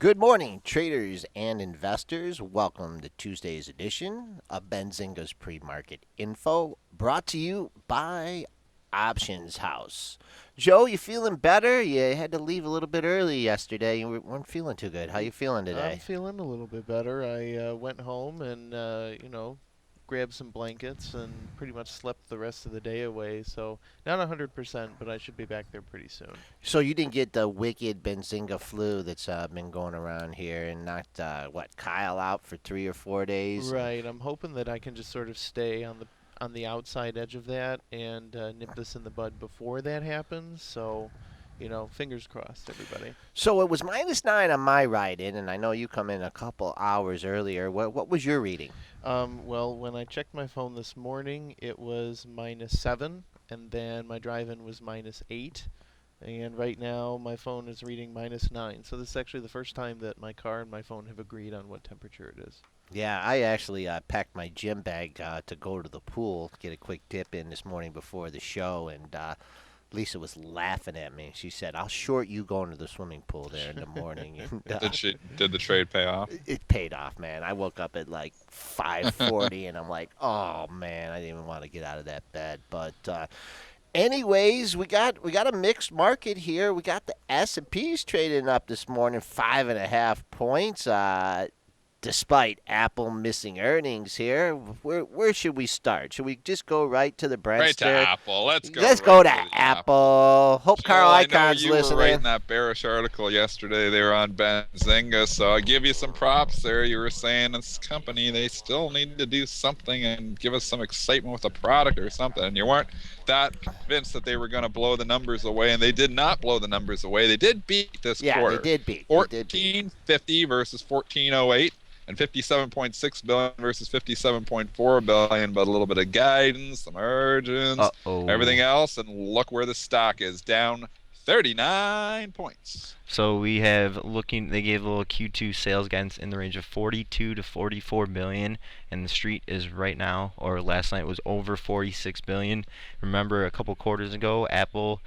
Good morning, traders and investors. Welcome to Tuesday's edition of Benzinga's Pre-Market Info, brought to you by OptionsHouse. Joe, you feeling better? You had to leave a little bit early yesterday. You weren't feeling too good. How you feeling I'm today? feeling a little bit better. I went home and grabbed some blankets and pretty much slept the rest of the day away. So not 100%, but I should be back there pretty soon. So you didn't get the wicked Benzinga flu that's been going around here and knocked Kyle out for 3 or 4 days. Right. I'm hoping that I can just sort of stay on the outside edge of that and nip this in the bud before that happens. So, fingers crossed, everybody. So it was -9 on my ride in, and I know you come in a couple hours earlier. What was your reading? Well, when I checked my phone this morning, it was -7, and then my drive-in was -8. And right now, my phone is reading -9. So this is actually the first time that my car and my phone have agreed on what temperature it is. Yeah, I actually packed my gym bag to go to the pool, get a quick dip in this morning before the show, and Lisa was laughing at me. She said, "I'll short you going to the swimming pool there in the morning." And Did the trade pay off? it paid off, man. I woke up at like 5:40, and I'm like, "Oh man, I didn't even want to get out of that bed." But anyways, we got a mixed market here. We got the S&Ps trading up this morning, 5.5 points. Despite Apple missing earnings here, where should we start? Should we just go right to the Right to Brentster? Apple. Let's go Let's go right to to the Apple. Apple. Hope Carl Joel, I know Icon's you were writing listening. that bearish article yesterday. They were on Benzinga, so I give you some props there. You were saying this company, they still need to do something and give us some excitement with a product or something. And you weren't that convinced that they were going to blow the numbers away, and they did not blow the numbers away. They did beat this Yeah, they quarter. did beat. They did beat. 1450 versus 1408. And 57.6 billion versus 57.4 billion, but a little bit of guidance, some margins, everything Uh-oh. else, and look where the stock is, down 39 points. So we have they gave a little Q2 sales guidance in the range of 42 to 44 billion, and the street is right now, or last night was over 46 billion. Remember a couple quarters ago, Apple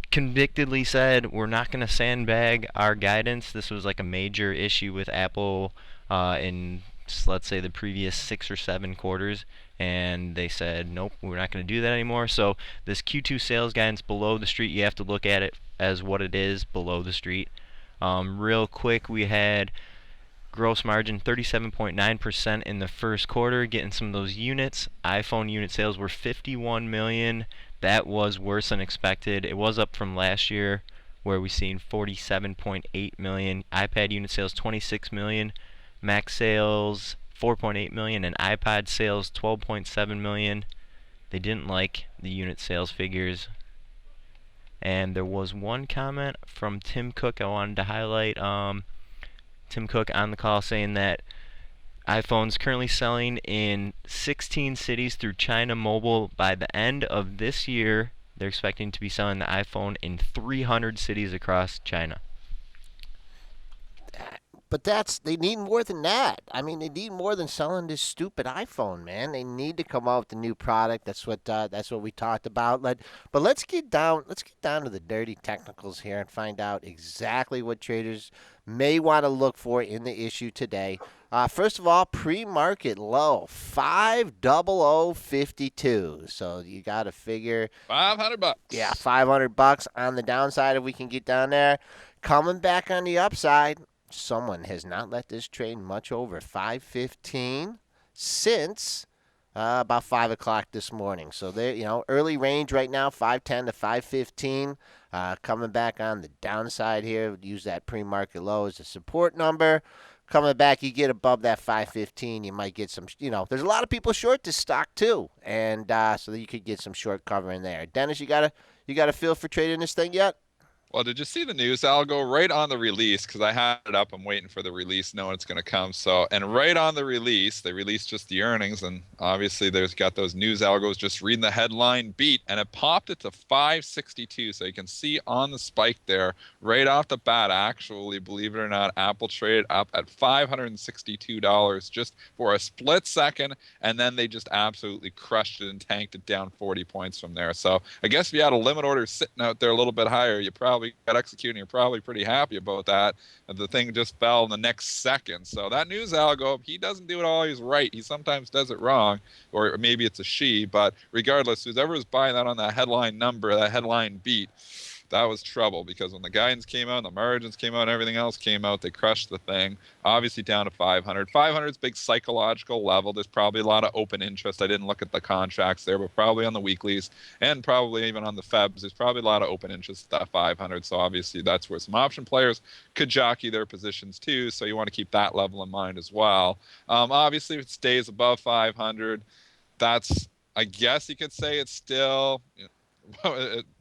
convictedly said we're not going to sandbag our guidance. This was like a major issue with Apple in, let's say, the previous 6 or 7 quarters, and they said nope, we're not going to do that anymore. So this Q2 sales guidance below the street, you have to look at it as what it is, below the street. Real quick, we had gross margin 37.9% in the first quarter, getting some of those units. iPhone unit sales were 51 million. That was worse than expected. It was up from last year, where we seen 47.8 million. iPad unit sales 26 million. Mac sales 4.8 million, and iPod sales 12.7 million. They didn't like the unit sales figures. And there was one comment from Tim Cook I wanted to highlight. Tim Cook on the call saying that iPhone's currently selling in 16 cities through China Mobile. By the end of this year, they're expecting to be selling the iPhone in 300 cities across China. But they need more than that. I mean, they need more than selling this stupid iPhone, man. They need to come out with a new product. That's what we talked about. But let's get down to the dirty technicals here and find out exactly what traders may want to look for in the issue today. First of all, pre-market low 50052. So you got to figure, yeah, $500. $500 on the downside if we can get down there. Coming back on the upside, someone has not let this trade much over 515 since about 5 o'clock this morning. So they, early range right now, 510 to 515. Coming back on the downside here, use that pre-market low as a support number. Coming back, you get above that 515, you might get some. There's a lot of people short this stock too, and so that you could get some short cover in there. Dennis, you got a feel for trading this thing yet? Well, did you see the news? I'll go right on the release because I had it up. I'm waiting for the release, knowing it's going to come. So, and right on the release, they released just the earnings, and obviously there's got those news algos just reading the headline beat, and it popped it to 562. So you can see on the spike there, right off the bat, actually, believe it or not, Apple traded up at $562 just for a split second, and then they just absolutely crushed it and tanked it down 40 points from there. So I guess if you had a limit order sitting out there a little bit higher, you probably probably got executed and you're probably pretty happy about that. And the thing just fell in the next second. So that news algo, he doesn't do it always right. He sometimes does it wrong, or maybe it's a she. But regardless, whoever's buying that on that headline number, that headline beat, that was trouble because when the guidance came out, the margins came out, and everything else came out, they crushed the thing. Obviously down to 500. 500 is big psychological level. There's probably a lot of open interest. I didn't look at the contracts there, but probably on the weeklies and probably even on the Febs, there's probably a lot of open interest at that 500. So obviously that's where some option players could jockey their positions too. So you want to keep that level in mind as well. Obviously, if it stays above 500, that's, I guess you could say it's still,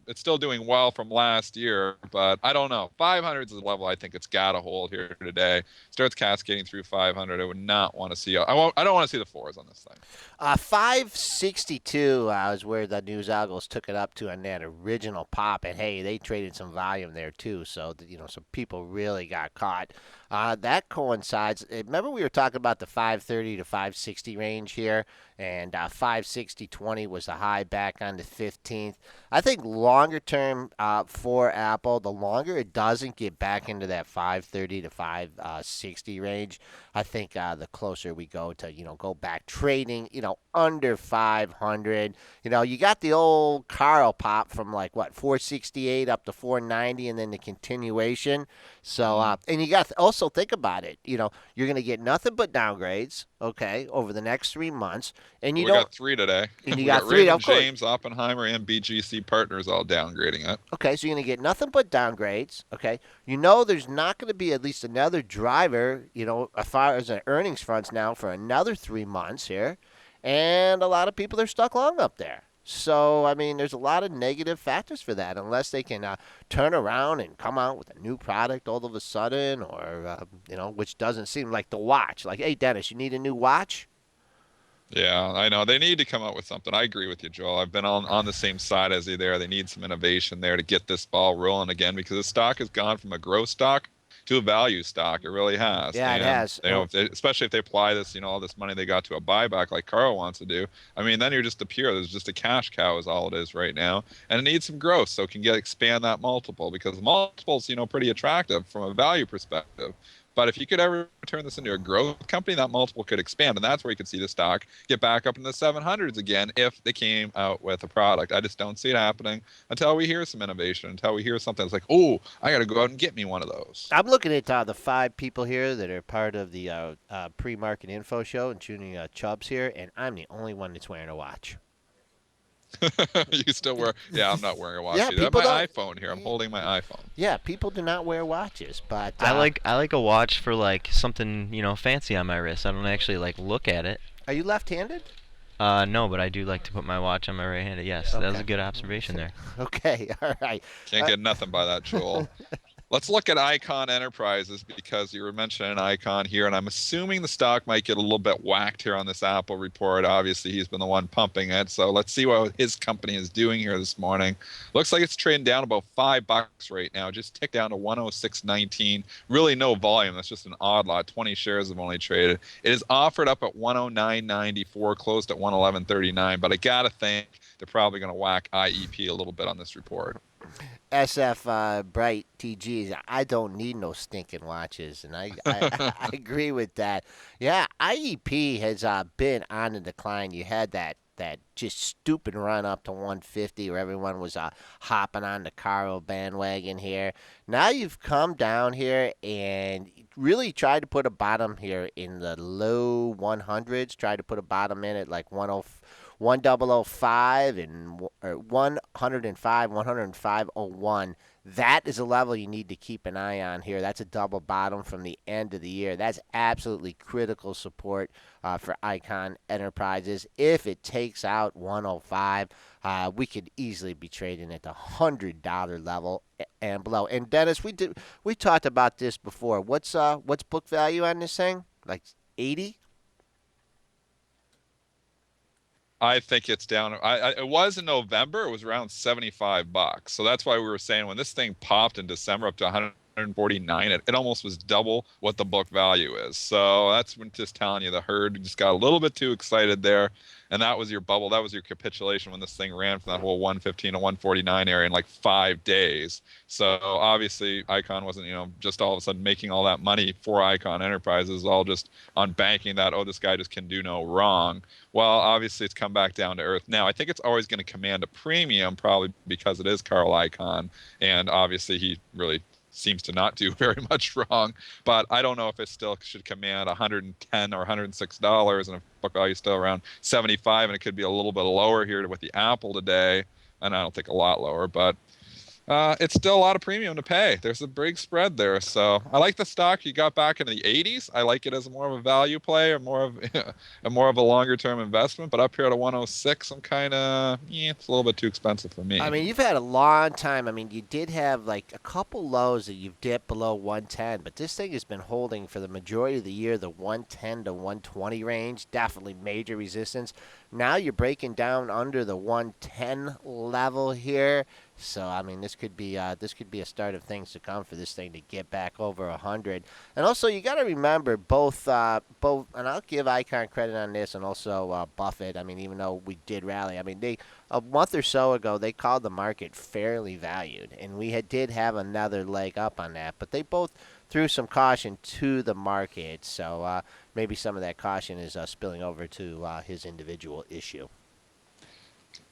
it's still doing well from last year, but I don't know. 500 is the level I think it's got to hold here today. Starts cascading through 500. I would not want to see. I don't want to see the fours on this thing. 562 is where the news algos took it up to on that original pop, and hey, they traded some volume there too. So some people really got caught. That coincides. Remember we were talking about the 530 to 560 range here, and 560.20 was the high back on the 15th. I think longer term for Apple, the longer it doesn't get back into that 530 to 560 range, I think the closer we go to go back trading under 500. You got the old Carl pop from like what 468 up to 490, and then the continuation. So and you got also think about it. You're going to get nothing but downgrades. Okay, over the next 3 months, and We got three today. And you We got got three, Raymond of course. James, Oppenheimer, and BGC Partners all downgrading it. Okay, so you're going to get nothing but downgrades. Okay, there's not going to be at least another driver, as far as the earnings fronts now for another 3 months here. And a lot of people are stuck long up there. So, I mean, there's a lot of negative factors for that unless they can turn around and come out with a new product all of a sudden or, which doesn't seem like the watch. Like, hey, Dennis, you need a new watch? Yeah, I know. They need to come up with something. I agree with you, Joel. I've been on the same side as you there. They need some innovation there to get this ball rolling again because the stock has gone from a growth stock to a value stock. It really has. Yeah, it And, has. especially if they apply this, all this money they got to a buyback like Carl wants to do. I mean, then you're just there's just a cash cow is all it is right now. And it needs some growth so it can expand that multiple because the multiple's, pretty attractive from a value perspective. But if you could ever turn this into a growth company, that multiple could expand. And that's where you could see the stock get back up in the 700s again if they came out with a product. I just don't see it happening until we hear some innovation, until we hear something that's like, oh, I got to go out and get me one of those. I'm looking at the 5 people here that are part of the pre-market info show, including Chubbs here, and I'm the only one that's wearing a watch. You still wear? Yeah, I'm not wearing a watch. Yeah, either. I have people my don't- iPhone here. I'm holding my iPhone. Yeah, people do not wear watches, but I like a watch for like something fancy on my wrist. I don't actually like look at it. Are you left-handed? No, but I do like to put my watch on my right hand. Yes, that was Okay. a good observation there. Okay, all right. Can't get nothing by that, Joel. Let's look at Icon Enterprises because you were mentioning Icon here, and I'm assuming the stock might get a little bit whacked here on this Apple report. Obviously, he's been the one pumping it, so let's see what his company is doing here this morning. Looks like it's trading down about $5 right now, just ticked down to 106.19. Really no volume. That's just an odd lot. 20 shares have only traded. It is offered up at 109.94, closed at 111.39, but I gotta think they're probably going to whack IEP a little bit on this report. SF Bright TGs. I don't need no stinking watches, and I agree with that. Yeah, IEP has been on the decline. You had that just stupid run up to 150 where everyone was hopping on the Caro bandwagon here. Now you've come down here and really tried to put a bottom here in the low 100s. Tried to put a bottom in at like 1005 and or 105, 105.01. That is a level you need to keep an eye on here. That's a double bottom from the end of the year. That's absolutely critical support for Icon Enterprises. If it takes out 105, we could easily be trading at the $100 level and below. And Dennis, we talked about this before. What's book value on this thing? Like 80? I think it's down. It was in November. It was around $75. So that's why we were saying when this thing popped in December up to 149. It almost was double what the book value is. So that's when just telling you the herd just got a little bit too excited there. And that was your bubble. That was your capitulation when this thing ran from that whole 115 to 149 area in like 5 days. So obviously, Icon wasn't, just all of a sudden making all that money for Icon Enterprises, all just on banking that, oh, this guy just can do no wrong. Well, obviously, it's come back down to earth. Now, I think it's always going to command a premium, probably because it is Carl Icahn, and obviously, he really seems to not do very much wrong. But I don't know if it still should command 110 or $106, and if book value is still around 75, and it could be a little bit lower here with the Apple today, and I don't think a lot lower, but it's still a lot of premium to pay. There's a big spread there. So I like the stock you got back in the 80s. I like it as more of a value play or more of a longer term investment. But up here to 106, I'm kind of it's a little bit too expensive for I me. mean, you've had a long time. I mean, you did have like a couple lows that you've dipped below 110, but this thing has been holding for the majority of the year, the 110 to 120 range. Definitely major resistance. Now you're breaking down under the 110 level here. So I mean, this could be a start of things to come for this thing to get back over 100. And also, you got to remember both, and I'll give Icon credit on this, and also Buffett. I mean, even though we did rally, I mean, they a month or so ago they called the market fairly valued, and did have another leg up on that. But they both threw some caution to the market, so maybe some of that caution is spilling over to his individual issue.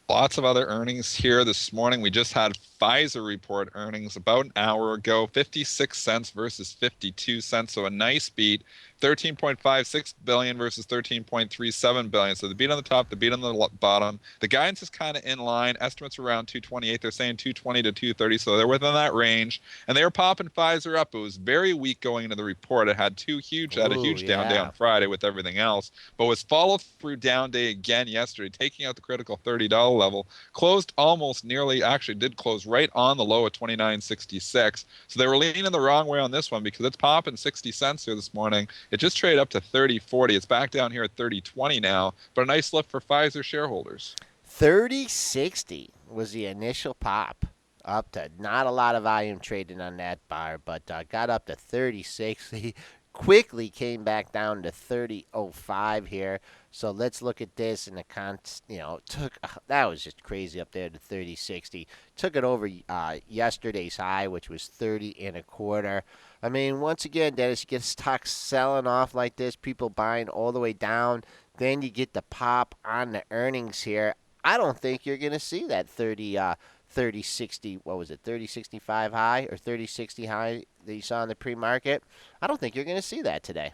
Lots of other earnings here this morning. We just had Pfizer report earnings about an hour ago, 56 cents versus 52 cents. So a nice beat. 13.56 billion versus 13.37 billion. So the beat on the top, the beat on the bottom. The guidance is kind of in line. Estimates around 228. They're saying 220 to 230. So they're within that range. And they were popping Pfizer up. It was very weak going into the report. It had a Ooh, huge down day yeah. on Friday with everything else, but was followed through down day again yesterday, taking out the critical $30 level. Closed almost nearly, actually did close right on the low at 29.66. So they were leaning the wrong way on this one because it's popping 60 cents here this morning. It just traded up to 30.40. It's back down here at 30.20 now, but a nice lift for Pfizer shareholders. 3060 was the initial pop. Up to not a lot of volume trading on that bar, but got up to 3060. Quickly came back down to 30.05 here. So let's look at this in the took that was just crazy up there to 3060. Took it over yesterday's high, which was 30 and a quarter. I mean, once again, Dennis, you get stocks selling off like this, people buying all the way down. Then you get the pop on the earnings here. I don't think you're going to see that 3060, what was it, 3065 high or 3060 high that you saw in the pre-market. I don't think you're going to see that today.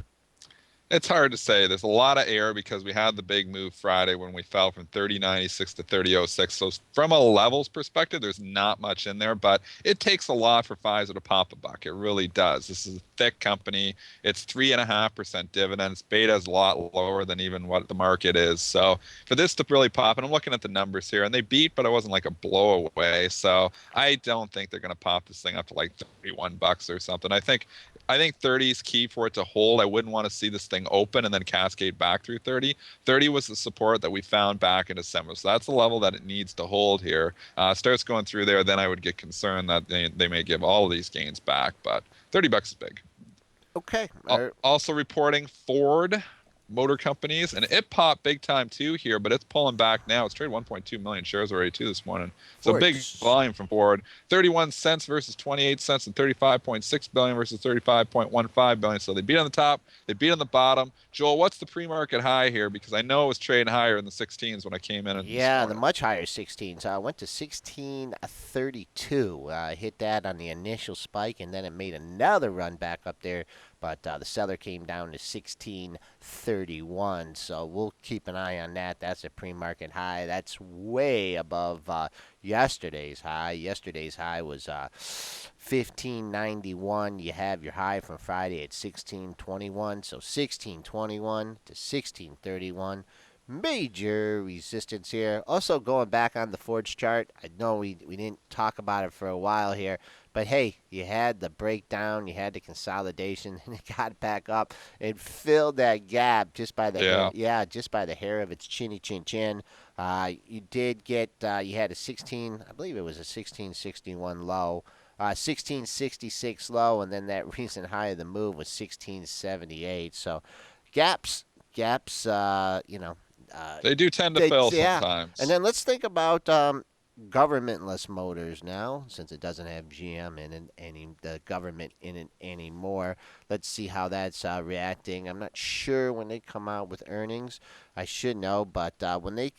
It's hard to say. There's a lot of air because we had the big move Friday when we fell from 30.96 to 30.06. So from a levels perspective, there's not much in there, but it takes a lot for Pfizer to pop a buck. It really does. This is a thick company. It's 3.5% dividends. Beta is a lot lower than even what the market is. So for this to really pop, and I'm looking at the numbers here, and they beat, but it wasn't like a blowaway. So I don't think they're going to pop this thing up to like 31 bucks or something. I think 30 is key for it to hold. I wouldn't want to see this thing open and then cascade back through 30. 30 was the support that we found back in December. So that's the level that it needs to hold here. Starts going through there, then I would get concerned that they may give all of these gains back. But 30 bucks is big. Okay. Also reporting Ford Motor Companies, and it popped big time too here, but it's pulling back now. It's traded 1.2 million shares already too this morning. So big volume from Ford. 31 cents versus 28 cents, and 35.6 billion versus 35.15 billion. So they beat on the top, they beat on the bottom. Joel, what's the pre-market high here? Because I know it was trading higher in the 16s when I came in. Yeah, the much higher 16s. I went to 1632. Hit that on the initial spike, and then it made another run back up there. But the seller came down to 1631. So we'll keep an eye on that. That's a pre-market high. That's way above yesterday's high. Yesterday's high was 1591. You have your high from Friday at 1621. So 1621 to 1631. Major resistance here. Also going back on the Ford's chart. I know we didn't talk about it for a while here. But hey, you had the breakdown, you had the consolidation, and it got back up and filled that gap just by the just by the hair of its chinny chin chin. You did get you had a 16, I believe it was a 1661 low. 1666 low, and then that recent high of the move was 1678. So gaps, They do tend to they, fill yeah. And sometimes. then let's think about governmentless motors now, since it doesn't have GM in it, the government in it anymore. Let's see how that's reacting. I'm not sure when they come out with earnings. I should know, but when they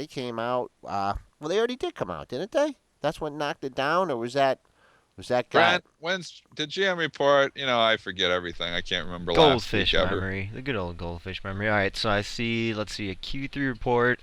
came out, well, they already did come out, didn't they? That's what knocked it down, or was that guy? Brent, when's did GM report? I forget everything. I can't remember last week Goldfish ever. memory, the good old goldfish memory. All right, so I see. Let's see a Q3 report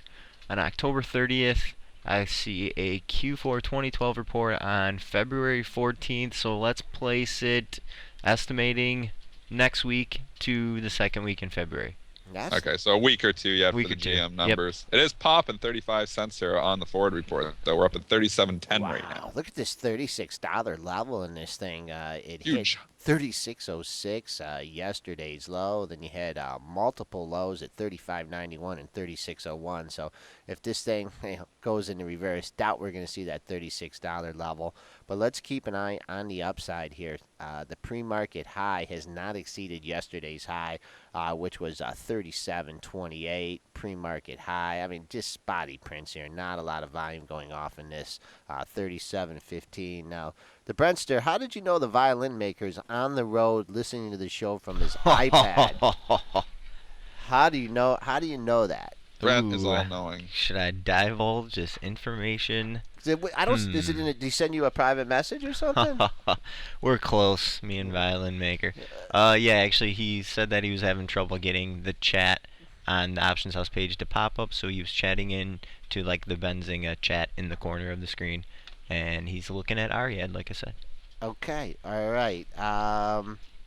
on October 30th. I see a Q4 2012 report on February 14th. So let's place it, estimating next week to the second week in February. That's Okay, so a week or two yet for Week the or two. GM Yep. numbers. It is popping 35 cents here on the Ford report, though. We're up at 37.10 right wow. now. Look at this $36 level in this thing. It hit Huge. 36.06 yesterday's low. Then you had multiple lows at 35.91 and 36.01. So if this thing goes into reverse, doubt we're going to see that $36 level. But let's keep an eye on the upside here. The pre-market high has not exceeded yesterday's high, which was 37.28 pre-market high. I mean, just spotty prints here. Not a lot of volume going off in this 37.15. Now, the Brentster, how did you know the violin maker's on the road listening to the show from his iPad? How do you know? How do you know that? Brent is Ooh, all knowing. should I divulge this information? I don't. Is it? Did he send you a private message or something? We're close, me and Violin Maker. Yeah, actually, he said that he was having trouble getting the chat on the Options House page to pop up, so he was chatting in to like the Benzinga chat in the corner of the screen, and he's looking at Ariad, like I said. Okay. All right.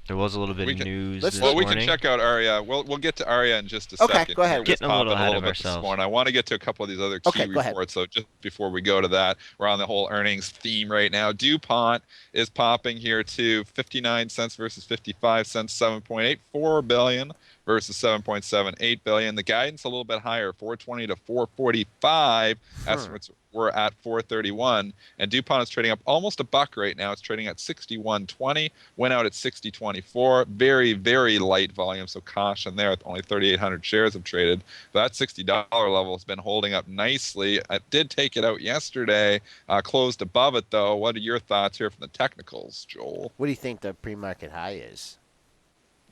There was a little bit We of can- news let's- this Well, we morning. can check out Aria. We'll get to Aria in just a Okay, second. go ahead. It's Getting a little popping ahead of bit this ourselves. morning. I want to get to a couple of these other key Okay, go ahead. reports. So just before we go to that, we're on the whole earnings theme right now. DuPont is popping here to 59 cents versus 55 cents, 7.84 billion versus 7.78 billion. The guidance a little bit higher, 420 to 445. Estimates were at 431, and DuPont is trading up almost a buck right now. It's trading at 61.20. Went out at 60.24. Very, very light volume, so caution there. Only 3,800 shares have traded. That $60 level has been holding up nicely. It did take it out yesterday, closed above it though. What are your thoughts here from the technicals, Joel? What do you think the pre-market high is?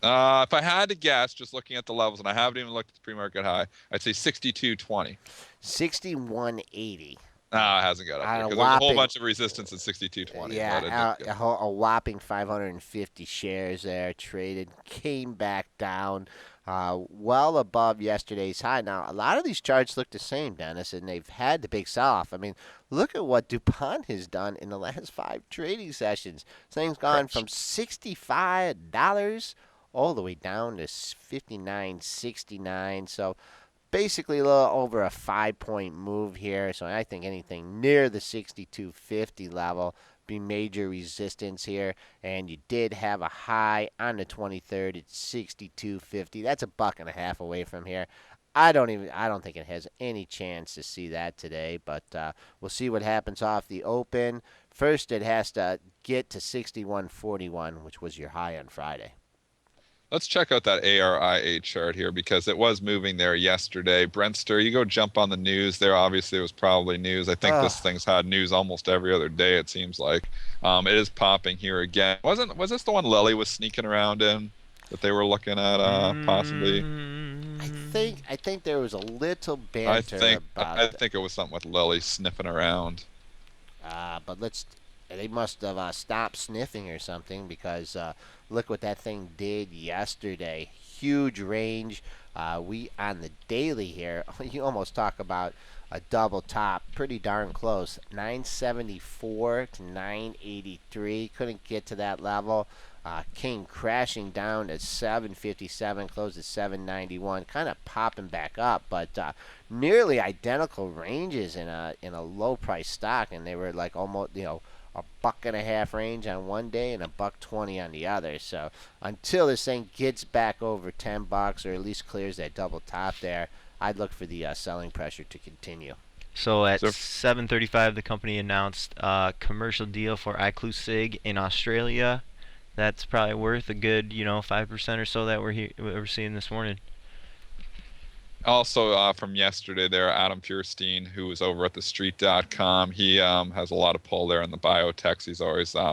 If I had to guess, just looking at the levels, and I haven't even looked at the pre-market high, I'd say 62.20. 61.80. No, it hasn't got up On there a because there's a whole whopping- bunch of resistance at 62.20. Yeah, but it didn't get a whopping 550 shares there traded, came back down, well above yesterday's high. Now, a lot of these charts look the same, Dennis, and they've had the big sell-off. I mean, look at what DuPont has done in the last 5 trading sessions. This thing's gone from $65 all the way down to $59.69. So basically a little over a 5-point move here. So I think anything near the 62.50 level be major resistance here. And you did have a high on the 23rd at 62.50. That's a buck and a half away from here. I don't think it has any chance to see that today, but we'll see what happens off the open. First, it has to get to 61.41, which was your high on Friday. Let's check out that ARIA chart here because it was moving there yesterday. Brentster, you go jump on the news there. Obviously, it was probably news. I think this thing's had news almost every other day, it seems like. It is popping here again. Was this the one Lily was sneaking around in that they were looking at possibly? I think there was a little banter about I think it was something with Lily sniffing around. but they must have stopped sniffing or something because look what that thing did yesterday. Huge range. We on the daily here, you almost talk about a double top. Pretty darn close. 974 to 983. Couldn't get to that level. Came crashing down at 757, closed at 791, kind of popping back up, but nearly identical ranges in a low price stock, and they were like almost a buck and a half range on one day and a $1.20 on the other. So until this thing gets back over $10 or at least clears that double top there, I'd look for the selling pressure to continue. So at So 7:35, the company announced a commercial deal for iClusig in Australia. That's probably worth a good, 5% or so that we're seeing this morning. also from yesterday there, Adam Feuerstein, who was over at thestreet.com, he has a lot of pull there in the biotechs.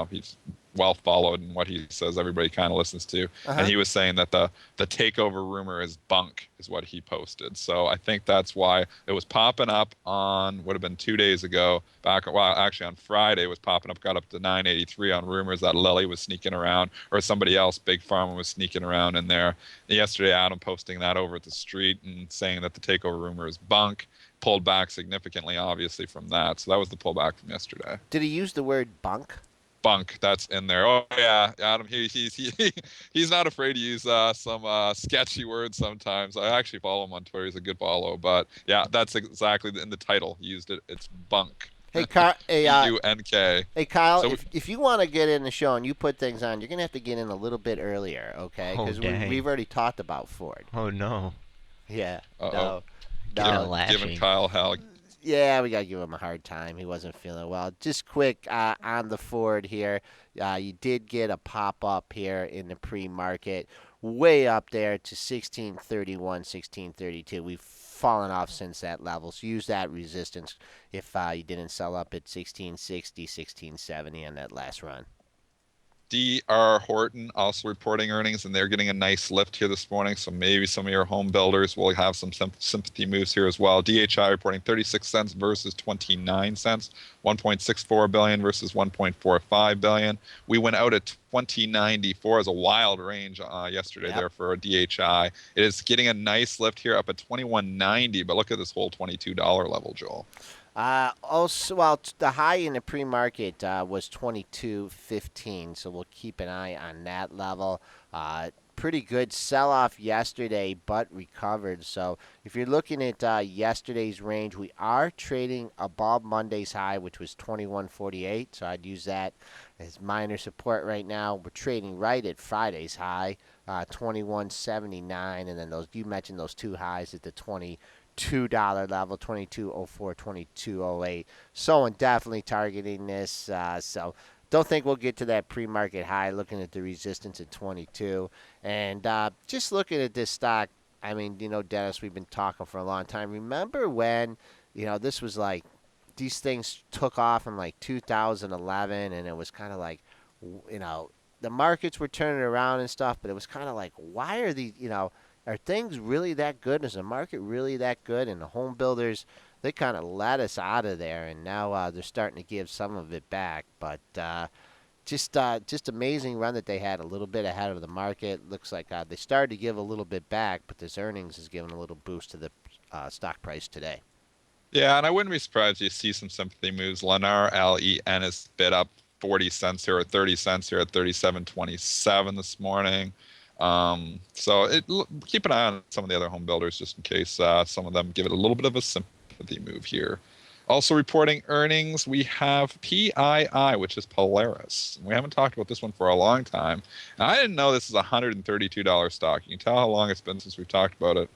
He's well followed in what he says. Everybody kind of listens to, and Uh-huh. he was saying that the takeover rumor is bunk, is what he posted. So I think that's why it was popping up on, would have been 2 days ago. Well, actually on Friday it was popping up, got up to 983 on rumors that Lilly was sneaking around, or somebody else, Big Pharma, was sneaking around in there. Yesterday, Adam posting that over at the street and saying that the takeover rumor is bunk, pulled back significantly, obviously, from that. So that was the pullback from yesterday. Did he use the word bunk? Bunk, that's in there. Oh yeah, Adam. He's not afraid to use some sketchy words sometimes. I actually follow him on Twitter. He's a good follow. But yeah, that's exactly in the title. He used it. It's bunk. Hey, BUNK. hey, Kyle, So if you want to get in the show and you put things on, you're gonna have to get in a little bit earlier, okay? Oh, Because dang. we've already talked about Ford. Oh no. Yeah. uh-oh. Get No. him No. lashing. Giving Kyle hell. Yeah, we gotta give him a hard time. He wasn't feeling well. Just quick on the Ford here. You did get a pop up here in the pre-market, way up there to 1631, 1632. We've fallen off since that level, so use that resistance if you didn't sell up at 1660, 1670 on that last run. D.R. Horton also reporting earnings, and they're getting a nice lift here this morning. So maybe some of your home builders will have some sympathy moves here as well. DHI reporting 36 cents versus 29 cents, 1.64 billion versus 1.45 billion. We went out at 2094 as a wild range yesterday there for a DHI. It is getting a nice lift here up at 2190, but look at this whole $22 level, Joel. Also, well, the high in the pre-market was 22.15, so we'll keep an eye on that level. Pretty good sell-off yesterday, but recovered. So if you're looking at yesterday's range, we are trading above Monday's high, which was 21.48. So I'd use that as minor support right now. We're trading right at Friday's high, 21.79, and then those you mentioned those two highs at the $22 level, 22.04, 22.08. Someone definitely targeting this. So don't think we'll get to that pre-market high. Looking at the resistance at 22, and just looking at this stock. I mean, Dennis, we've been talking for a long time. Remember when, this was like these things took off in like 2011, and it was kind of like, the markets were turning around and stuff, but it was kind of like, why are these, are things really that good? Is the market really that good? And the home builders, they kind of let us out of there, and now they're starting to give some of it back. But just amazing run that they had, a little bit ahead of the market. Looks like they started to give a little bit back, but this earnings has given a little boost to the stock price today. Yeah, and I wouldn't be surprised if you see some sympathy moves. Lennar LEN is bid up 40 cents here or 30 cents here at 37.27 this morning. So keep an eye on some of the other home builders just in case some of them give it a little bit of a sympathy move here. Also reporting earnings, we have PII, which is Polaris. We haven't talked about this one for a long time. And I didn't know this is a $132 stock. You can tell how long it's been since we've talked about it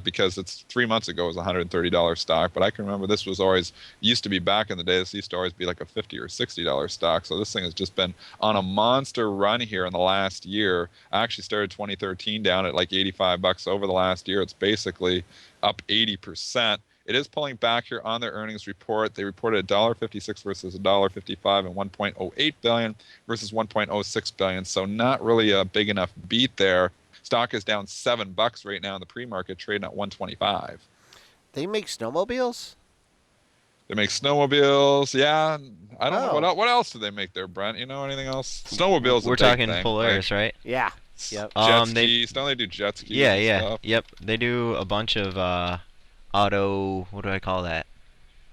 because it's 3 months ago it was a $130 stock. But I can remember this was always, used to be back in the day, this used to always be like a $50 or $60 stock. So this thing has just been on a monster run here in the last year. I actually started 2013 down at like 85 bucks over the last year. It's basically up 80%. It is pulling back here on their earnings report. They reported $1.56 versus $1.55 and 1.08 billion versus 1.06 billion. So not really a big enough beat there. Stock is down $7 right now in the pre-market, trading at 125. They make snowmobiles? They make snowmobiles. Yeah, I don't know Oh. what else do they make there, Brent? You know anything else? Snowmobiles. We're a big talking thing, Polaris, like right? Yeah. Yep. Jet They skis. Don't they do jet skis? yeah, and yeah, stuff? yep. They do a bunch of auto. What do I call that?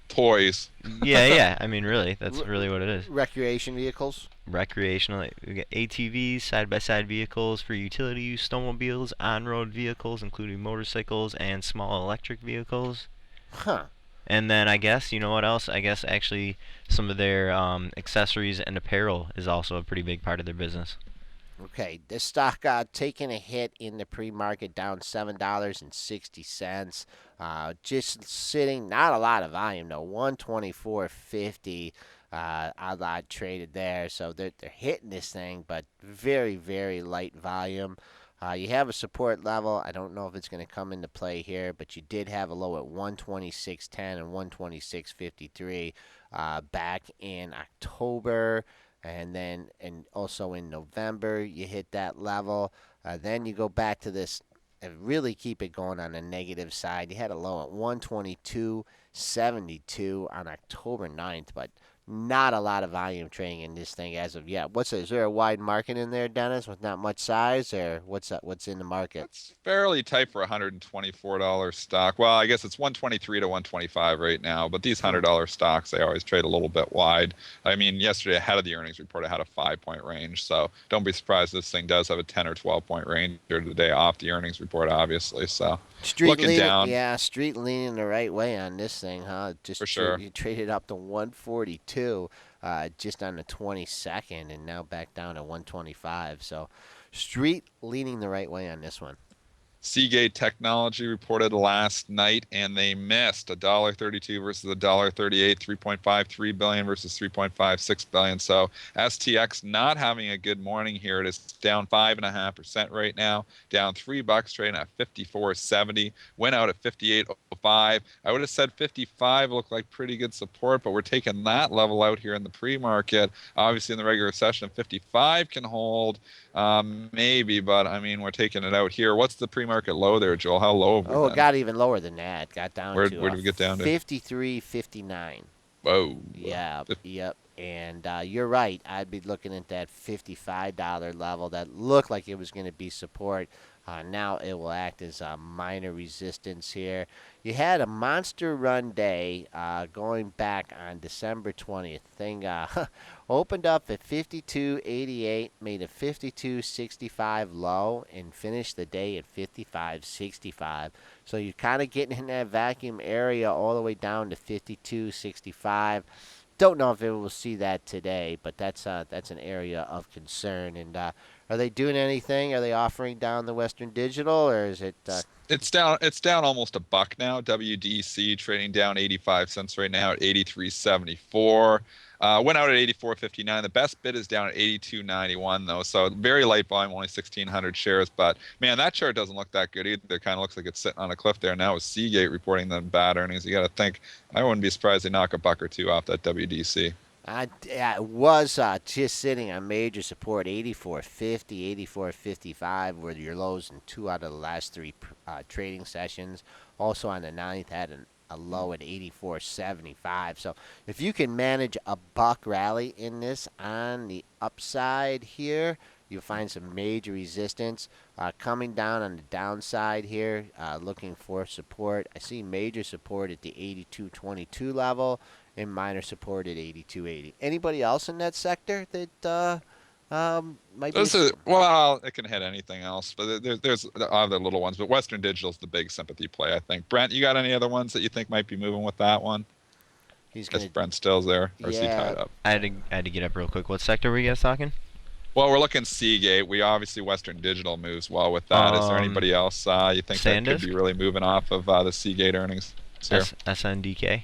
Toys. Yeah, yeah. I mean, really, that's really what it is. Recreation vehicles? Recreational. We got ATVs, side-by-side vehicles for utility use, snowmobiles, on-road vehicles, including motorcycles and small electric vehicles. Huh. And then I guess, you know what else? I guess actually some of their accessories and apparel is also a pretty big part of their business. Okay, this stock taking a hit in the pre-market, down $7.60. Just sitting, not a lot of volume though. 124.50 odd lot traded there, so they're hitting this thing, but very very light volume. You have a support level. I don't know if it's going to come into play here, but you did have a low at 126.10 and 126.53 back in October, and also in November you hit that level. Then you go back to this and really keep it going on the negative side. You had a low at 122.72 on October 9th, but not a lot of volume trading in this thing as of yet. Is there a wide market in there, Dennis, with not much size, or what's in the market? That's fairly tight for a $124 stock. Well, I guess it's 123 to 125 right now, but these Hmm. $100 stocks, they always trade a little bit wide. I mean, yesterday ahead of the earnings report, it had a 5-point range, so don't be surprised this thing does have a 10 or 12-point range here today off the earnings report, obviously. So Street looking leaning, down yeah, street leaning the right way on this thing, huh? for Just sure. you traded up to 142, just on the 22nd, and now back down to 125. So, street leaning the right way on this one. Seagate Technology reported last night, and they missed $1.32 versus $1.38, 3.53 billion versus 3.56 billion. So STX not having a good morning here. It is down 5.5% right now, down $3, trading at 54.70. Went out at 58.05. I would have said 55 looked like pretty good support, but we're taking that level out here in the pre-market. Obviously, in the regular session, 55 can hold. Maybe, but I mean, we're taking it out here. What's the pre-market low there, Joel? How low have we Oh, it been? got even lower than that. Got down to Where did we get down to? 53.59. Whoa. Yeah, yep. And you're right. I'd be looking at that $55 level that looked like it was going to be support. Now it will act as a minor resistance here. You had a monster run day going back on December 20th. Thing opened up at 52.88, made a 52.65 low, and finished the day at 55.65. So you're kind of getting in that vacuum area all the way down to 52.65. Don't know if it will see that today, but that's an area of concern. And are they doing anything? Are they offering down the Western Digital, or is it? It's down. It's down almost a buck now. WDC trading down 85 cents right now at 83.74. Went out at 84.59. The best bid is down at 82.91 though. So very light volume, only 1,600 shares. But man, that chart doesn't look that good either. It kind of looks like it's sitting on a cliff there. Now with Seagate reporting the bad earnings, you got to think. I wouldn't be surprised they knock a buck or two off that WDC. I was just sitting on major support, 84.50, 84.55 were your lows in two out of the last three trading sessions. Also on the ninth, had a low at 84.75. So if you can manage a buck rally in this on the upside here, you'll find some major resistance. Coming down on the downside here, looking for support. I see major support at the 82.22 level and minor support at 82.80. Anybody else in that sector that might be? This is well, it can hit anything else, but there's other little ones. But Western Digital's the big sympathy play, I think. Brent, you got any other ones that you think might be moving with that one? He's Guess gonna. Brent still's there, or is he Yeah. tied up? I had to get up real quick. What sector were you guys talking? Well, we're looking Seagate. We obviously Western Digital moves well with that. Is there Um, anybody else you think that could be SanDisk, really moving off of the Seagate earnings here? SNDK.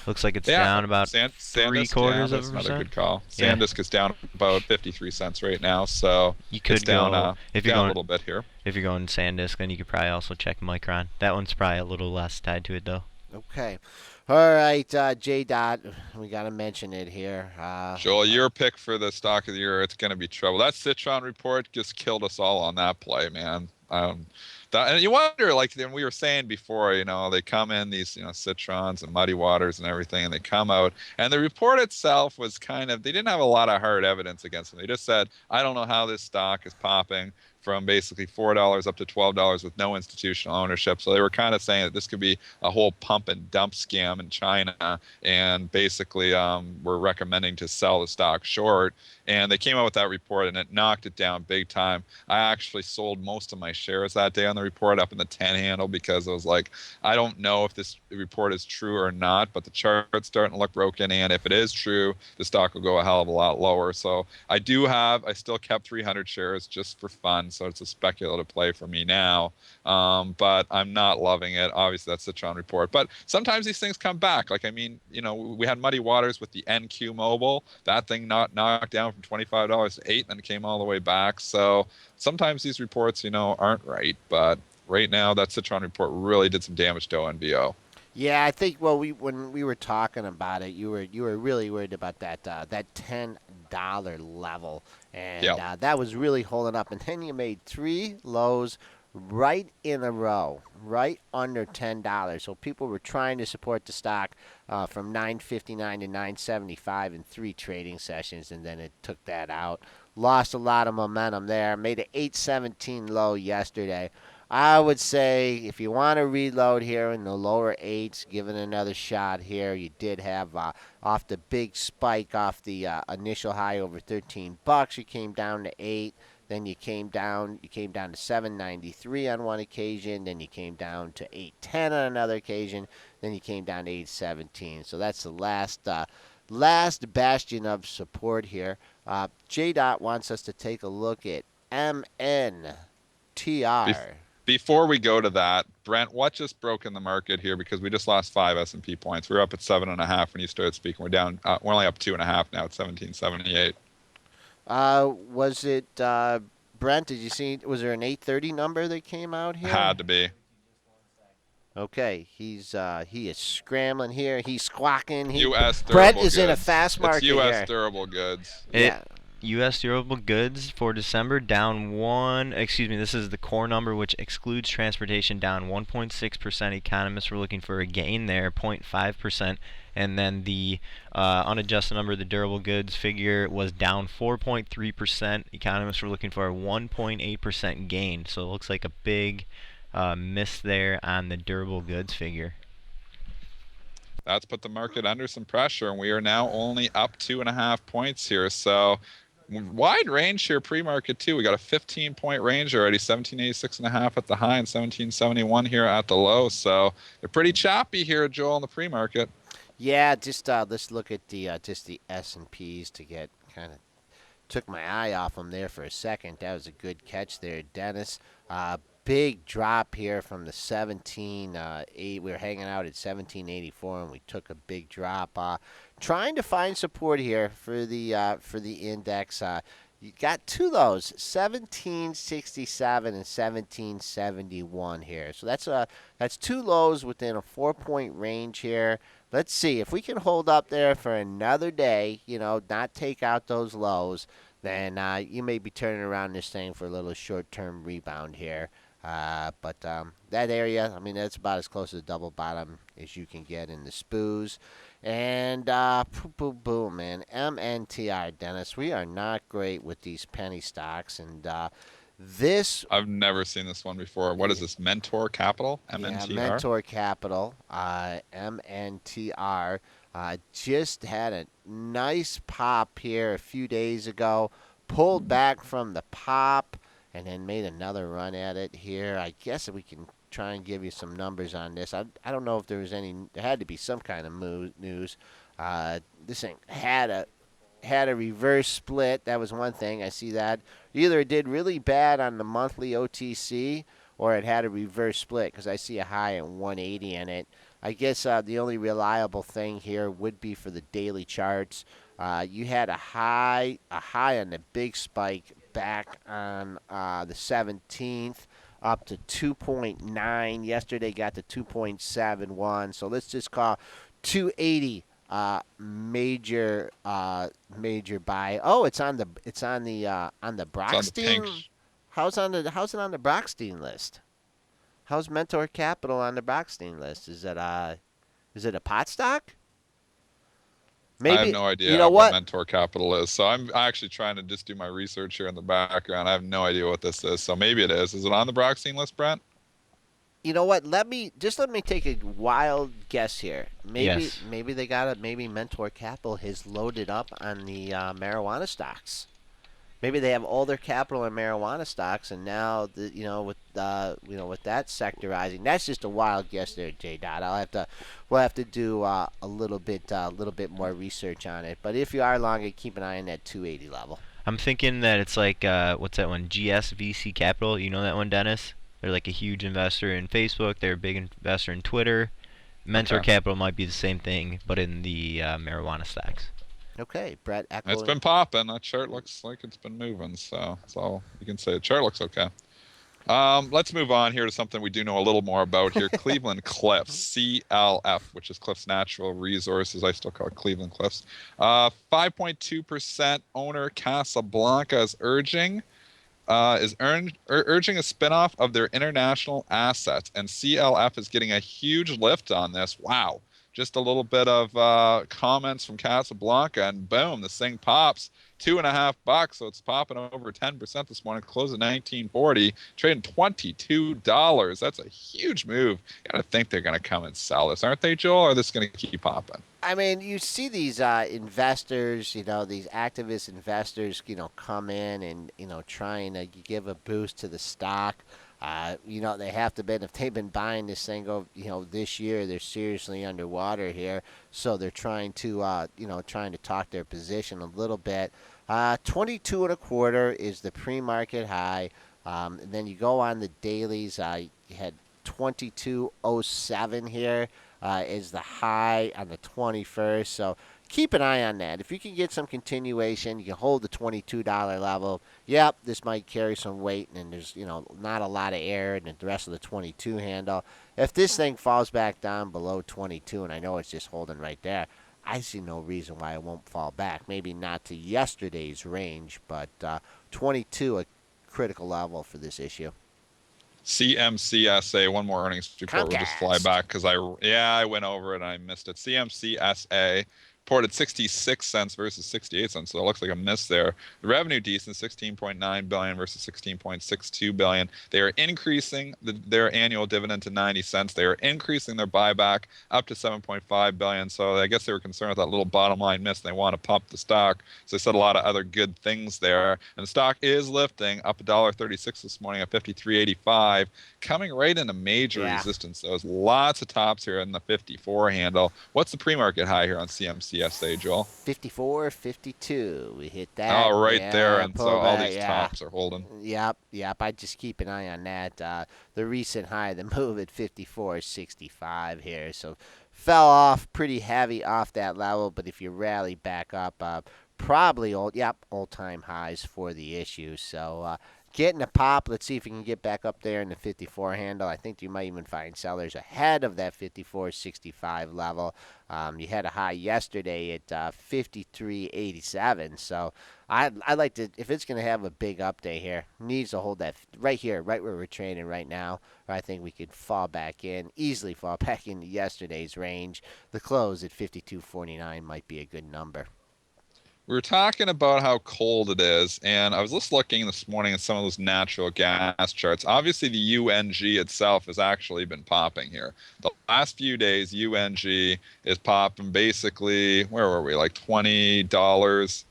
Looks like it's Yeah, down about three SanDisk. Yeah, quarters of that's a another good percent. call. Yeah, SanDisk is down about 53 cents right now, so you it's could down go if you're down a going little bit here. if you're going SanDisk, then you could probably also check Micron. That one's probably a little less tied to it though. Okay. All right, J. Dot. We gotta mention it here. Joel, your pick for the stock of the year, it's going to be trouble. That Citron report just killed us all on that play, man. And you wonder, like then we were saying before, they come in these, Citrons and Muddy Waters and everything, and they come out, and the report itself was they didn't have a lot of hard evidence against them. They just said, I don't know how this stock is popping. from basically $4 up to $12 with no institutional ownership. So they were kind of saying that this could be a whole pump and dump scam in China, and basically were recommending to sell the stock short. And they came out with that report, and it knocked it down big time. I actually sold most of my shares that day on the report up in the 10 handle because I was like, I don't know if this report is true or not, but the chart's starting to look broken. And if it is true, the stock will go a hell of a lot lower. So I still kept 300 shares just for fun. So it's a speculative play for me now. But I'm not loving it. Obviously, that's the Citron report. But sometimes these things come back. Like, I mean, we had muddy waters with the NQ Mobile. That thing knocked down from $25 to $8, and then came all the way back. So sometimes these reports, aren't right. But right now, that Citron report really did some damage to ONVO. Yeah, I think when we were talking about it, you were really worried about that $10 level, and Yep. that was really holding up. And then you made three lows right in a row, right under $10. So people were trying to support the stock from 9.59 to 9.75 in three trading sessions, and then it took that out. Lost a lot of momentum there. Made an 8.17 low yesterday. I would say if you want to reload here in the lower eights, give it another shot here. You did have off the big spike off the initial high over $13. You came down to 8. Then you came down. You came down to 7.93 on one occasion. Then you came down to 8.10 on another occasion. Then you came down to 8.17. So that's the last bastion of support here. J Dot wants us to take a look at Bef- MNTR. Before we go to that, Brent, what just broke in the market here? Because we just lost 5 S&P points. We were up at 7.5 when you started speaking. We're down. We're only up 2.5 now at 1778. Was it Brent? Did you see? Was there an 8:30 number that came out here? Had to be. Okay, he is scrambling here. He's squawking. U.S. Brent durable is in a goods. fast It's market U.S. here. durable goods. Yeah. U.S. durable goods for December down one. Excuse me, this is the core number, which excludes transportation, down 1.6%. Economists were looking for a gain there, 0.5%. And then the unadjusted number, the durable goods figure, was down 4.3%. Economists were looking for a 1.8% gain. So it looks like a big miss there on the durable goods figure. That's put the market under some pressure, and we are now only up 2.5 points here. So wide range here pre-market too. We got a 15-point range already, 1786.5 at the high and 1771 here at the low. So they're pretty choppy here, Joel, in the pre-market. Yeah, just let's look at the S&Ps to get kind of took my eye off them there for a second. That was a good catch there, Dennis. Big drop here from the 17.8. We were hanging out at 17.84, and we took a big drop. Trying to find support here for the index. You got two lows, 1767 and 1771 here. So that's two lows within a 4-point range here. Let's see if we can hold up there for another day. Not take out those lows. Then you may be turning around this thing for a little short-term rebound here. But that area, I mean, that's about as close to the double bottom as you can get in the SPOOs. And boom, man. MNTR, Dennis. We are not great with these penny stocks. And this. I've never seen this one before. What is this? Mentor Capital? Yeah, MNTR? Mentor Capital, MNTR. Just had a nice pop here a few days ago. Pulled back from the pop and then made another run at it here. I guess we can try and give you some numbers on this. I don't know if there was any. There had to be some kind of news. This thing had a reverse split. That was one thing. I see that. Either it did really bad on the monthly OTC or it had a reverse split because I see a high at 180 in it. I guess the only reliable thing here would be for the daily charts. You had a high on the big spike back on the 17th up to 2.9. Yesterday got to 2.71. So let's just call 280 major buy. Oh, it's on the Brockstein. pink. How's it on the Brockstein list? How's Mentor Capital on the Brockstein list? Is it a pot stock? I have Maybe no you idea know what what? Mentor Capital is. So I'm actually trying to just do my research here in the background. I have no idea what this is. So maybe it is. Is it on the Broxine list, Brent? You know what? Let me take a wild guess here. Maybe Yes. maybe they got it. Maybe Mentor Capital has loaded up on the marijuana stocks. Maybe they have all their capital in marijuana stocks, and now with that sectorizing, that's just a wild guess there, J. Dot. We'll have to do a little bit more research on it. But if you are long, keep an eye on that 280 level. I'm thinking that it's like what's that one? GSVC Capital. You know that one, Dennis? They're like a huge investor in Facebook. They're a big investor in Twitter. Mentor Okay. Capital might be the same thing, but in the marijuana stocks. Okay, Brett It's echoing. been popping. That chart looks like it's been moving. So that's all you can say. The chart looks okay. Let's move on here to something we do know a little more about here. Cleveland Cliffs, CLF, which is Cliffs Natural Resources. I still call it Cleveland Cliffs. 5.2% owner Casablanca is urging a spinoff of their international assets, and CLF is getting a huge lift on this. Wow. Just a little bit of comments from Casablanca, and boom, this thing pops. $2.50, so it's popping over 10% this morning. Closed at 19.40, trading $22. That's a huge move. Gotta think they're gonna come and sell this, aren't they, Joel? Or are this gonna keep popping? I mean, you see these investors, these activist investors, come in and trying to give a boost to the stock. They have to been if they've been buying this thing over, this year, they're seriously underwater here. So they're trying to talk their position a little bit. 22 and a quarter is the pre-market high. And then you go on the dailies. You had 2207 here is the high on the 21st. So keep an eye on that. If you can get some continuation, you can hold the $22 level. Yep, this might carry some weight, and there's not a lot of air in the rest of the 22 handle. If this thing falls back down below 22, and I know it's just holding right there, I see no reason why it won't fall back. Maybe not to yesterday's range, but 22 a critical level for this issue. CMCSA, one more earnings report. We'll just fly Comcast. back because I went over it and I missed it. CMCSA reported 66 cents versus 68 cents, so it looks like a miss there. The revenue decent, 16.9 billion versus 16.62 billion. They are increasing their annual dividend to 90 cents. They are increasing their buyback up to 7.5 billion. So I guess they were concerned with that little bottom line miss. And they want to pump the stock. So they said a lot of other good things there. And the stock is lifting up $1.36 this morning at 53.85, coming right into major Yeah. resistance. There's lots of tops here in the 54 handle. What's the pre-market high here on CMCSA, Joel? 54, 52. We hit that. Oh, right there. Yeah, And so pull all back. these Yeah. tops are holding. Yep. I just keep an eye on that. The recent high, the move at 54.65 here. So fell off pretty heavy off that level, but if you rally back up, probably all-time highs for the issue. So getting a pop. Let's see if we can get back up there in the 54 handle. I think you might even find sellers ahead of that 54.65 level. You had a high yesterday at 53.87. So I like to, if it's going to have a big update here, needs to hold that right here, right where we're trading right now. Or I think we could easily fall back into yesterday's range. The close at 52.49 might be a good number. We were talking about how cold it is, and I was just looking this morning at some of those natural gas charts. Obviously, the UNG itself has actually been popping here. The last few days, UNG is popping basically, where were we, like $20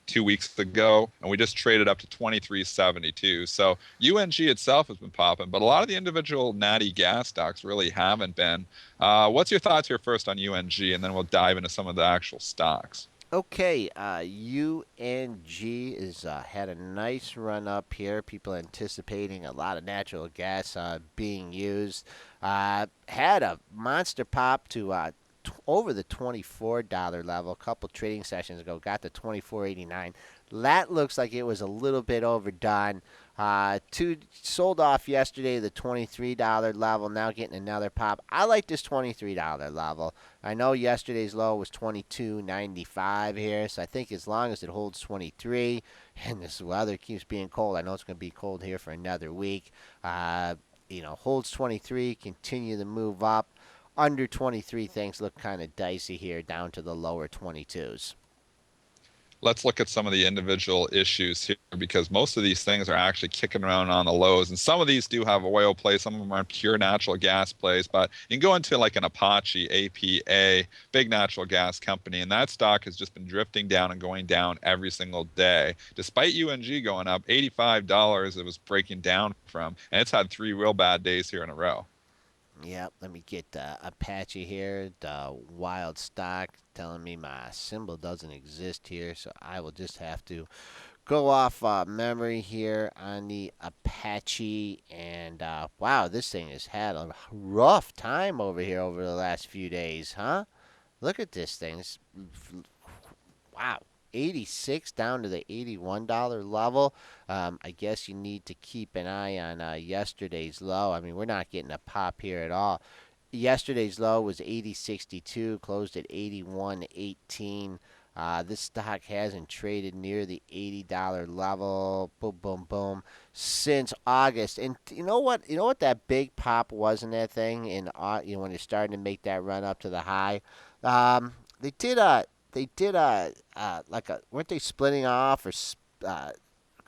2 weeks ago, and we just traded up to 23.72. So UNG itself has been popping, but a lot of the individual natty gas stocks really haven't been. What's your thoughts here first on UNG, and then we'll dive into some of the actual stocks. Okay, UNG is had a nice run up here. People anticipating a lot of natural gas being used. Had a monster pop to over the $24 level a couple trading sessions ago. Got to 24.89. That looks like it was a little bit overdone. Two sold off yesterday the $23 level. Now getting another pop. I like this $23 level. I know yesterday's low was 22.95 here, so I think as long as it holds 23 and this weather keeps being cold, I know it's going to be cold here for another week. Holds 23, continue to move up. under 23, things look kind of dicey here, down to the lower 22s. Let's look at some of the individual issues here because most of these things are actually kicking around on the lows. And some of these do have oil plays, some of them are pure natural gas plays. But you can go into like an Apache, APA, big natural gas company, and that stock has just been drifting down and going down every single day. Despite UNG going up $85, it was breaking down from, and it's had 3 real bad days here in a row. Yep, let me get Apache here, the wild stock, telling me my symbol doesn't exist here, so I will just have to go off memory here on the Apache. And wow, this thing has had a rough time over here over the last few days, huh? Look at this thing. Wow. 86 down to the $81 level. I guess you need to keep an eye on yesterday's low. I mean, we're not getting a pop here at all. Yesterday's low was 80.62, closed at 81.18. This stock hasn't traded near the $80 level. Boom, boom, boom, since August. And you know what? You know what that big pop was in that thing in when you're starting to make that run up to the high. They did a like a weren't they splitting off or uh,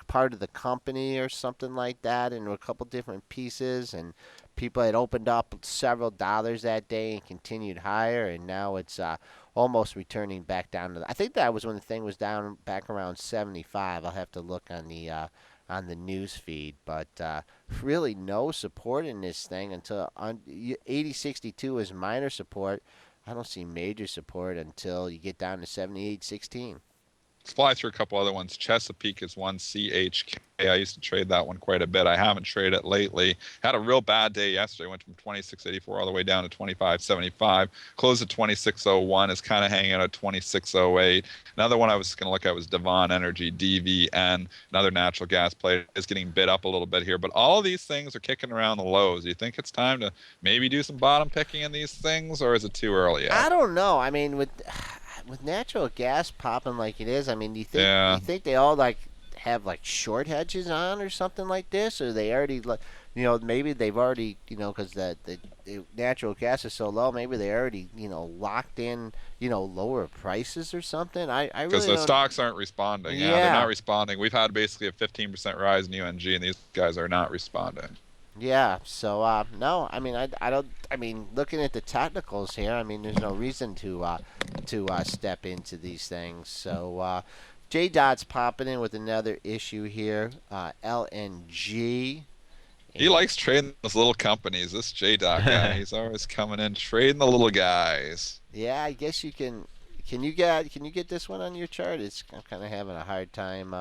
part of the company or something like that into a couple different pieces, and people had opened up several dollars that day and continued higher, and now it's almost returning back down to I think that was when the thing was down back around 75. I'll have to look on the news feed, but really no support in this thing until 80.62 is minor support. I don't see major support until you get down to 78.16. Let's fly through a couple other ones. Chesapeake is one. CHK. I used to trade that one quite a bit. I haven't traded it lately. Had a real bad day yesterday. Went from 26.84 all the way down to 25.75. Closed at 26.01. Is kind of hanging out at 26.08. Another one I was going to look at was Devon Energy, DVN. Another natural gas play is getting bid up a little bit here. But all of these things are kicking around the lows. Do you think it's time to maybe do some bottom picking in these things, or is it too early yet? I don't know. I mean, with natural gas popping like it is, I mean, do Yeah. you think they all like have like short hedges on or something like this, or they already like maybe they've already because the natural gas is so low, maybe they already locked in lower prices or something. I Because really the don't. stocks aren't responding. Yeah, they're not Yeah. responding. We've had basically a 15% rise in UNG, and these guys are not responding. Yeah, so no, I mean I don't. I mean, looking at the technicals here, I mean there's no reason to step into these things. So J Dot's popping in with another issue here. LNG He and likes trading those little companies. This J-Dot guy, he's always coming in trading the little guys. yeah, I guess you can. Can you get this one on your chart? I'm kind of having a hard time.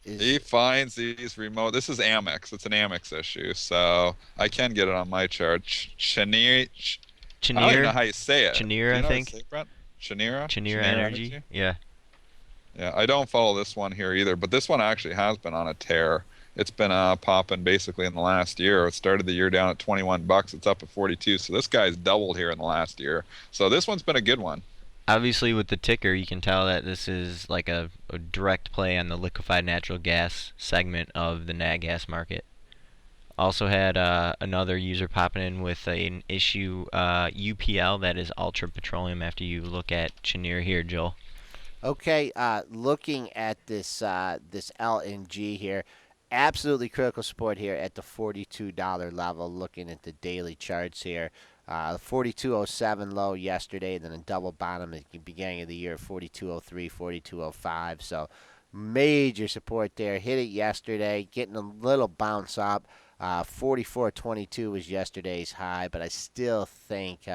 Is He finds these remote. This is Amex. It's an Amex issue, so I can get it on my chart. Cheniere. I don't even know Chenier, how you say it. Chenier, Do you I know how to think. say it, Brent? Cheniere? Chenier Cheniere Energy. Energy? Yeah. Yeah, I don't follow this one here either, but this one actually has been on a tear. It's been popping basically in the last year. It started the year down at 21 bucks. It's up at 42. So this guy's doubled here in the last year. So this one's been a good one. Obviously, with the ticker, you can tell that this is like a direct play on the liquefied natural gas segment of the nat gas market. Also had another user popping in with an issue UPL, that is Ultra Petroleum, after you look at Cheniere here, Joel. Okay, looking at this LNG here, absolutely critical support here at the $42 level. Looking at the daily charts here, 42.07 low yesterday, then a double bottom at the beginning of the year, 42.03, 42.05. So major support there. Hit it yesterday, getting a little bounce up. 44.22 was yesterday's high, but I still think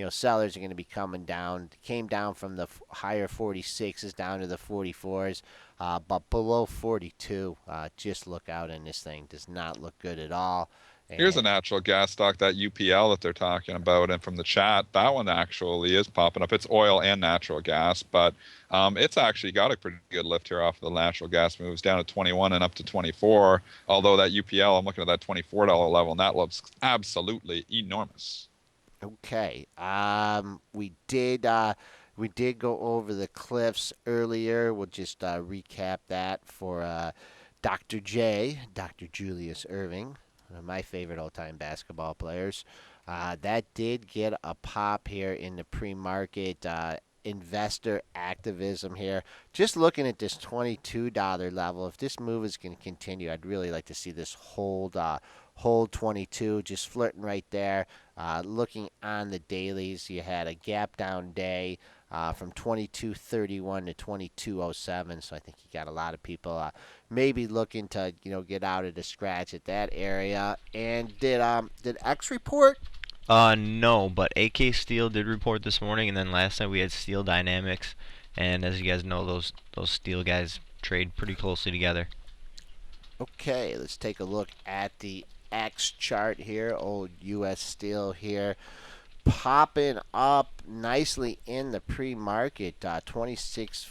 sellers are going to be coming down. Came down from the higher 46s down to the 44s, but below 42. Just look out in this thing. Does not look good at all. Here's a And natural gas stock, that UPL that they're talking about, and from the chat, that one actually is popping up. It's oil and natural gas, but it's actually got a pretty good lift here off of the natural gas moves down to 21 and up to 24. Although that UPL, I'm looking at that $24 level, and that looks absolutely enormous. okay, we did go over the cliffs earlier. We'll just recap that for Dr. J, Dr. Julius Irving, one of my favorite all-time basketball players. That did get a pop here in the pre-market. Investor activism here. Just looking at this $22 level, if this move is going to continue, I'd really like to see this hold 22, just flirting right there. Looking on the dailies, you had a gap down day from 22.31 to 22.07. So I think you got a lot of people maybe looking to get out of the scratch at that area. And did X report? No, but AK Steel did report this morning, and then last night we had Steel Dynamics, and as you guys know, those steel guys trade pretty closely together. Okay, let's take a look at the X chart here. Old U.S. Steel here, popping up nicely in the pre-market. 26.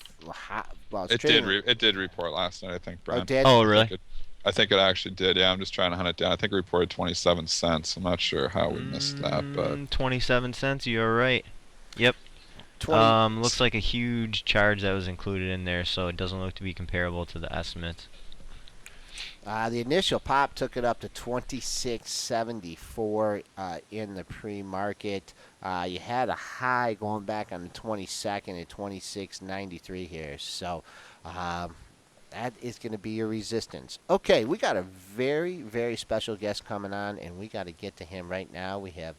Well, it's trading. It did report last night, I think, Oh, Brent. did? Oh, I think really? it I think it actually did. Yeah, I'm just trying to hunt it down. I think it reported 27 cents. I'm not sure how we missed that, but 27 cents. You're right. Yep. 20. Looks like a huge charge that was included in there, so it doesn't look to be comparable to the estimates. The initial pop took it up to 26.74 in the pre-market. You had a high going back on the 22nd at 26.93 here. So that is going to be your resistance. Okay, we got a very, very special guest coming on, and we got to get to him right now. We have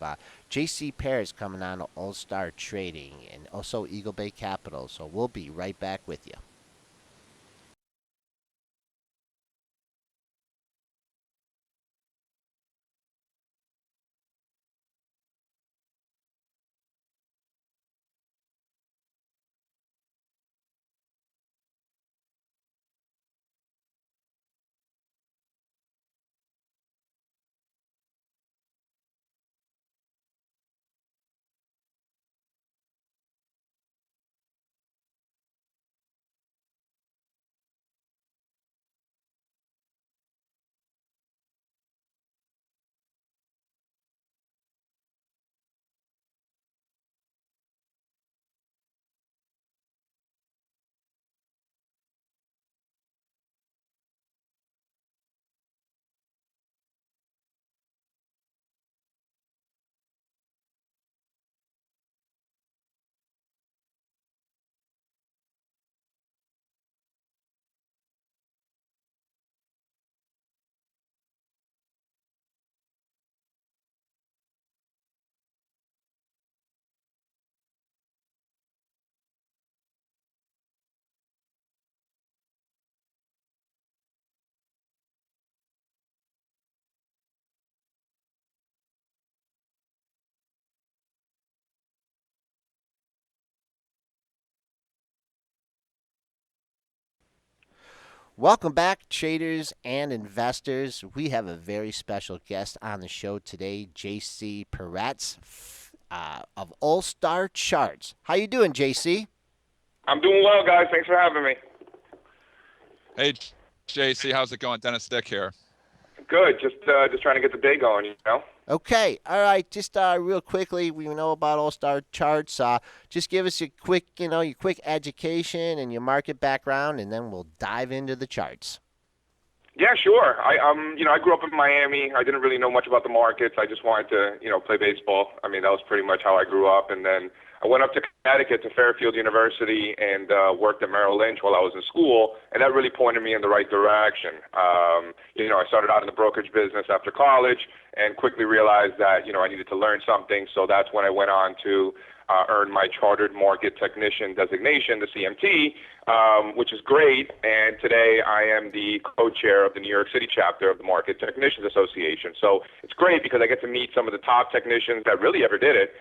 JC Parets coming on to All Star Trading and also Eagle Bay Capital. So we'll be right back with you. Welcome back, traders and investors. We have a very special guest on the show today, JC Parets of All Star Charts. How you doing, JC? I'm doing well, guys. Thanks for having me. hey, JC, how's it going? Dennis Dick here. Good. Just trying to get the day going, you know. Okay, all right. Just real quickly, we know about All Star Charts. Just give us your quick education and your market background, and then we'll dive into the charts. Yeah, sure. I grew up in Miami. I didn't really know much about the markets. I just wanted to, play baseball. I mean, that was pretty much how I grew up. And then I went up to Connecticut to Fairfield University and worked at Merrill Lynch while I was in school, and that really pointed me in the right direction. I started out in the brokerage business after college and quickly realized that, I needed to learn something. So that's when I went on to earn my Chartered Market Technician designation, the CMT, which is great. And today I am the co-chair of the New York City chapter of the Market Technicians Association. So it's great because I get to meet some of the top technicians that really ever did it.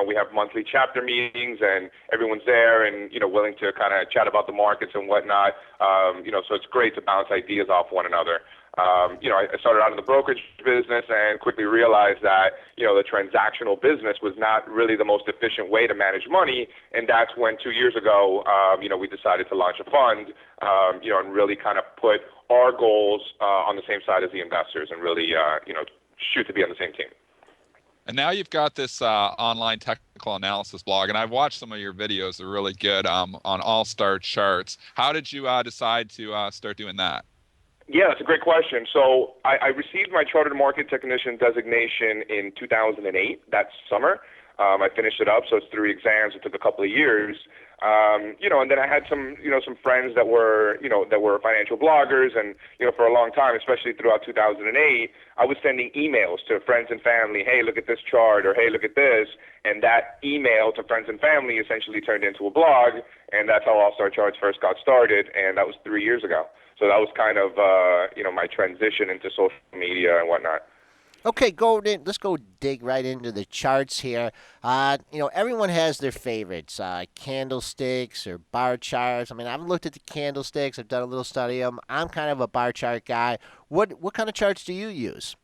We have monthly chapter meetings and everyone's there and, willing to kind of chat about the markets and whatnot. So it's great to bounce ideas off one another. I started out in the brokerage business and quickly realized that, the transactional business was not really the most efficient way to manage money. And that's when 2 years ago, we decided to launch a fund, and really kind of put our goals on the same side as the investors and really, shoot to be on the same team. And now you've got this online technical analysis blog, and I've watched some of your videos. They're really good on All Star Charts. How did you decide to start doing that? Yeah, that's a great question. So I received my chartered market technician designation in 2008, that summer. I finished it up, so it's 3 exams. It took a couple of years. And then I had some friends that were financial bloggers, and, for a long time, especially throughout 2008, I was sending emails to friends and family, hey, look at this chart, or hey, look at this. And that email to friends and family essentially turned into a blog, and that's how All Star Charts first got started, and that was 3 years ago. So that was kind of, my transition into social media and whatnot. Okay, let's go dig right into the charts here. Everyone has their favorites, candlesticks or bar charts. I mean, I've looked at the candlesticks. I've done a little study of them. I'm kind of a bar chart guy. What kind of charts do you use?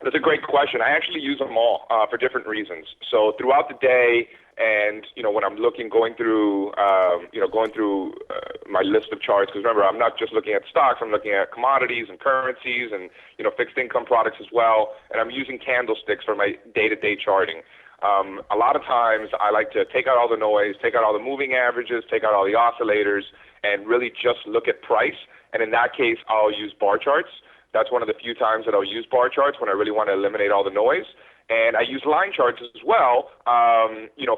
That's a great question. I actually use them all for different reasons. So throughout the day, and when I'm going through my list of charts, because remember, I'm not just looking at stocks. I'm looking at commodities and currencies and fixed income products as well. And I'm using candlesticks for my day-to-day charting. A lot of times, I like to take out all the noise, take out all the moving averages, take out all the oscillators, and really just look at price. And in that case, I'll use bar charts. That's one of the few times that I'll use bar charts, when I really want to eliminate all the noise. And I use line charts as well,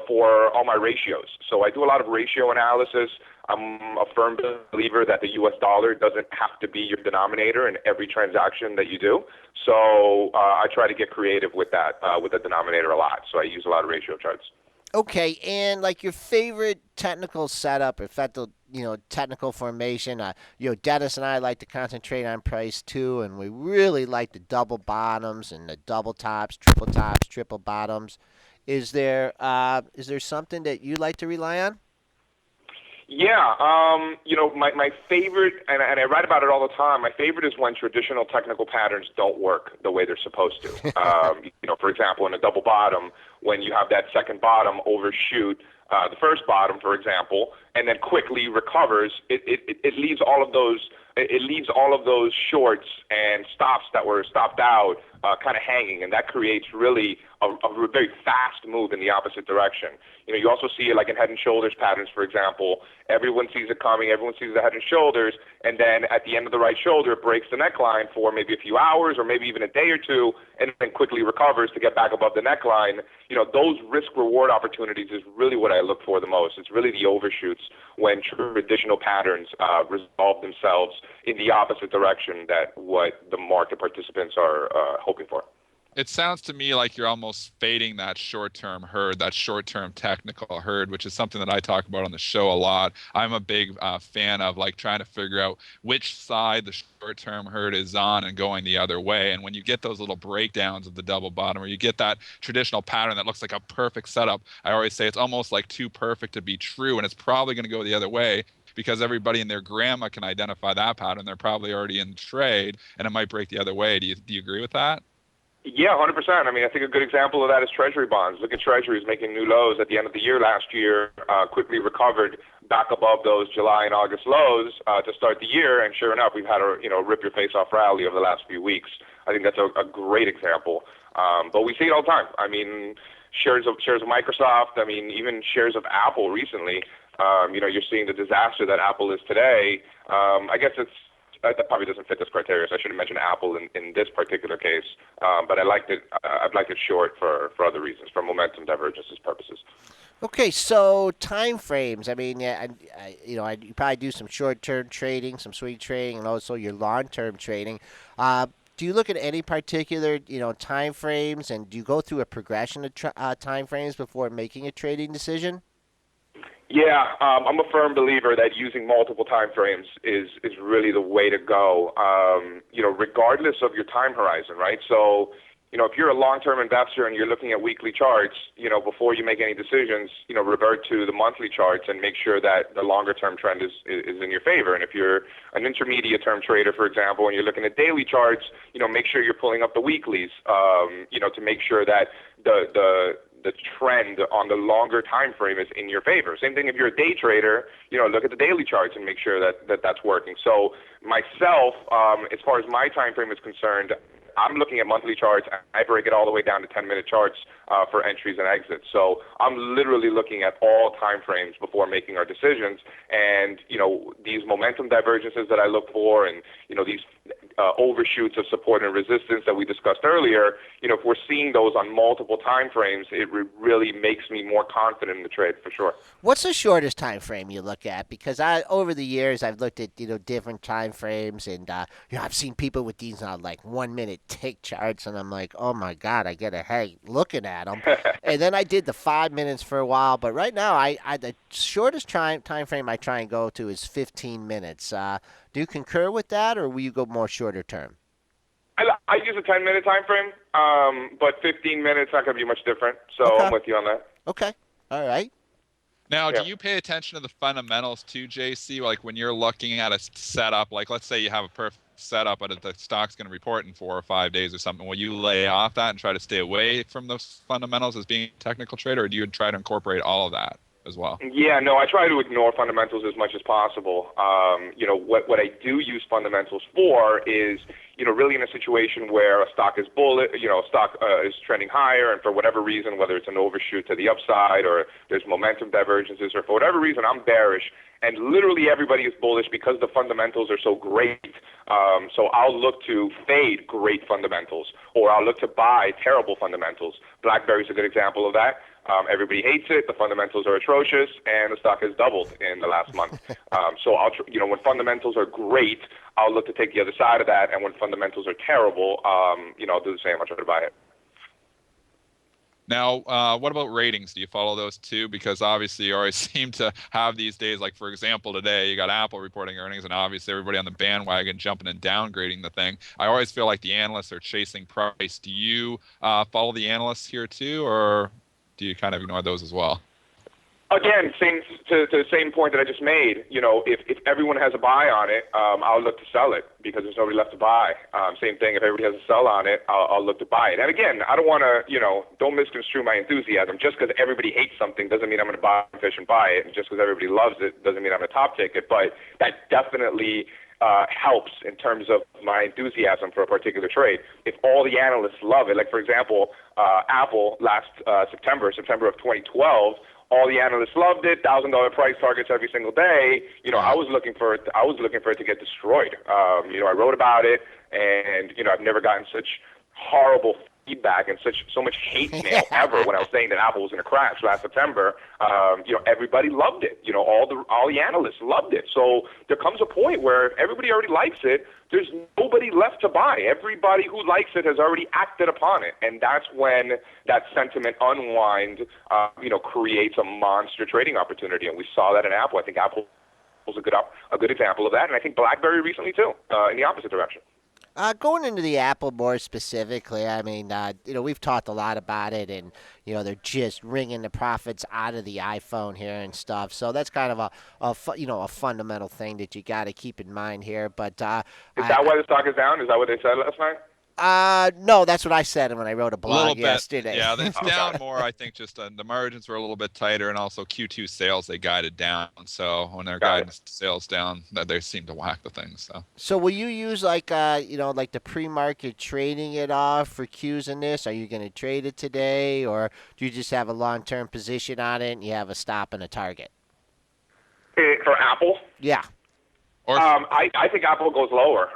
for all my ratios. So I do a lot of ratio analysis. I'm a firm believer that the U.S. dollar doesn't have to be your denominator in every transaction that you do. So I try to get creative with that, with the denominator a lot. So I use a lot of ratio charts. Okay, and like your favorite technical setup, technical formation. Dennis and I like to concentrate on price too, and we really like the double bottoms and the double tops, triple bottoms. Is there something that you like to rely on? Yeah, my favorite, and I write about it all the time, my favorite is when traditional technical patterns don't work the way they're supposed to. For example, in a double bottom, when you have that second bottom overshoot the first bottom, for example, and then quickly recovers, it leaves all of those shorts and stops that were stopped out kind of hanging, and that creates really a very fast move in the opposite direction. You also see it like in head and shoulders patterns, for example. Everyone sees it coming, everyone sees the head and shoulders, and then at the end of the right shoulder, it breaks the neckline for maybe a few hours or maybe even a day or two, and then quickly recovers to get back above the neckline. Those risk-reward opportunities is really what I look for the most. It's really the overshoots when traditional patterns resolve themselves in the opposite direction that what the market participants are hoping for. It sounds to me like you're almost fading that short-term herd, that short-term technical herd, which is something that I talk about on the show a lot. I'm a big fan of trying to figure out which side the short-term herd is on and going the other way. And when you get those little breakdowns of the double bottom, or you get that traditional pattern that looks like a perfect setup, I always say it's almost like too perfect to be true, and it's probably going to go the other way, because everybody and their grandma can identify that pattern. They're probably already in trade, and it might break the other way. Do you agree with that? Yeah, 100%. I mean, I think a good example of that is Treasury bonds. Look at Treasuries making new lows at the end of the year last year, quickly recovered back above those July and August lows to start the year, and sure enough, we've had a rip your face off rally over the last few weeks. I think that's a great example. But we see it all the time. I mean, shares of Microsoft. I mean, even shares of Apple recently. You're seeing the disaster that Apple is today. I guess that probably doesn't fit this criteria, so I should have mentioned Apple in this particular case. But I liked it. I'd like it short for other reasons, for momentum divergences purposes. Okay, so time frames. I mean, you probably do some short-term trading, some swing trading, and also your long-term trading. Do you look at any particular, time frames, and do you go through a progression of time frames before making a trading decision? Yeah, I'm a firm believer that using multiple time frames is really the way to go, regardless of your time horizon, right? So, if you're a long-term investor and you're looking at weekly charts, before you make any decisions, revert to the monthly charts and make sure that the longer-term trend is in your favor. And if you're an intermediate-term trader, for example, and you're looking at daily charts, make sure you're pulling up the weeklies, to make sure that the trend on the longer time frame is in your favor. Same thing if you're a day trader, look at the daily charts and make sure that that's working. So myself, as far as my time frame is concerned, I'm looking at monthly charts. I break it all the way down to 10-minute charts for entries and exits. So I'm literally looking at all time frames before making our decisions. And, these momentum divergences that I look for and, these overshoots of support and resistance that we discussed earlier, if we're seeing those on multiple time frames, it really makes me more confident in the trade for sure. What's the shortest time frame you look at? Because over the years I've looked at different time frames, and I've seen people with these like 1 minute tick charts, and I'm like, oh my god, I get a headache looking at them. And then I did the 5 minutes for a while, but right now I the shortest time frame I try and go to is 15 minutes. Do you concur with that, or will you go more shorter term? I use a 10-minute time frame, but 15 minutes not going to be much different. So Okay. I'm with you on that. Okay. All right. Now, Yeah. do you pay attention to the fundamentals too, JC? Like when you're looking at a setup, like let's say you have a perfect setup, but the stock's going to report in 4 or 5 days or something. Will you lay off that and try to stay away from those fundamentals as being a technical trader, or do you try to incorporate all of that as well? Yeah, no, I try to ignore fundamentals as much as possible. What I do use fundamentals for is, really in a situation where a stock is bullish, stock is trending higher, and for whatever reason, whether it's an overshoot to the upside or there's momentum divergences, or for whatever reason I'm bearish, and literally everybody is bullish because the fundamentals are so great. So I'll look to fade great fundamentals, or I'll look to buy terrible fundamentals. BlackBerry's a good example of that. Everybody hates it. The fundamentals are atrocious, and the stock has doubled in the last month. So when fundamentals are great, I'll look to take the other side of that, and when fundamentals are terrible, I'll do the same. I'll try to buy it. Now, what about ratings? Do you follow those too? Because obviously you always seem to have these days, like for example, today you got Apple reporting earnings, and obviously everybody on the bandwagon jumping and downgrading the thing. I always feel like the analysts are chasing price. Do you follow the analysts here too, or do you kind of ignore those as well? Again, to the same point that I just made, if everyone has a buy on it, I'll look to sell it because there's nobody left to buy. Same thing, if everybody has a sell on it, I'll look to buy it. And again, I don't want to, don't misconstrue my enthusiasm. Just because everybody hates something doesn't mean I'm going to buy fish and buy it. And just because everybody loves it doesn't mean I'm going to top tick it. But that definitely helps in terms of my enthusiasm for a particular trade. If all the analysts love it, like for example, Apple last September of 2012, all the analysts loved it. $1,000 price targets every single day. I was looking for it. I was looking for it to get destroyed. I wrote about it, and I've never gotten such horrible feedback and so much hate mail ever when I was saying that Apple was going to crash last September. Everybody loved it. All the analysts loved it. So there comes a point where everybody already likes it. There's nobody left to buy. Everybody who likes it has already acted upon it, and that's when that sentiment unwind, creates a monster trading opportunity. And we saw that in Apple. I think Apple was a good example of that, and I think BlackBerry recently too, in the opposite direction. Going into the Apple more specifically, I mean, we've talked a lot about it, and they're just wringing the profits out of the iPhone here and stuff. So that's kind of a fundamental thing that you got to keep in mind here. But is that why the stock is down? Is that what they said last night? No, that's what I said when I wrote a A little blog bit, yesterday. yeah. It's down more, I think. Just the margins were a little bit tighter, and also Q2 sales they guided down. So when their guidance sales down, that they seem to whack the things. So will you use like the pre-market trading it off for Qs in this? Are you going to trade it today, or do you just have a long-term position on it and you have a stop and a target? For Apple? Yeah. Or I think Apple goes lower.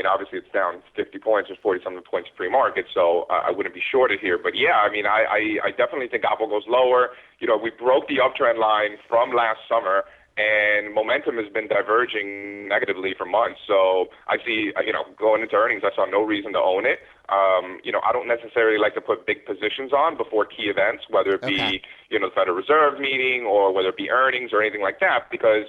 Obviously it's down 50 points or 40-something points pre-market, so I wouldn't be shorted here. But yeah, I definitely think Apple goes lower. We broke the uptrend line from last summer, and momentum has been diverging negatively for months. So I see, going into earnings, I saw no reason to own it. I don't necessarily like to put big positions on before key events, whether it be, the Federal Reserve meeting or whether it be earnings or anything like that, because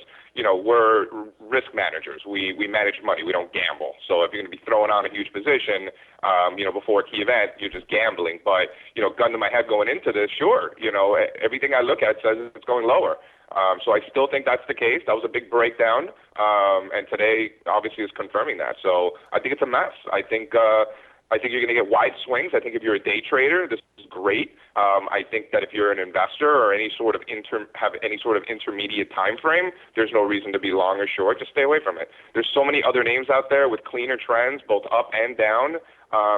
we're risk managers. We manage money. We don't gamble. So if you're going to be throwing on a huge position, before a key event, you're just gambling. But, gun to my head going into this, sure. Everything I look at says it's going lower. So I still think that's the case. That was a big breakdown. And today obviously is confirming that. So I think it's a mess. I think, I think you're going to get wide swings. I think if you're a day trader, this is great. I think that if you're an investor or have any sort of intermediate time frame, there's no reason to be long or short. Just stay away from it. There's so many other names out there with cleaner trends, both up and down.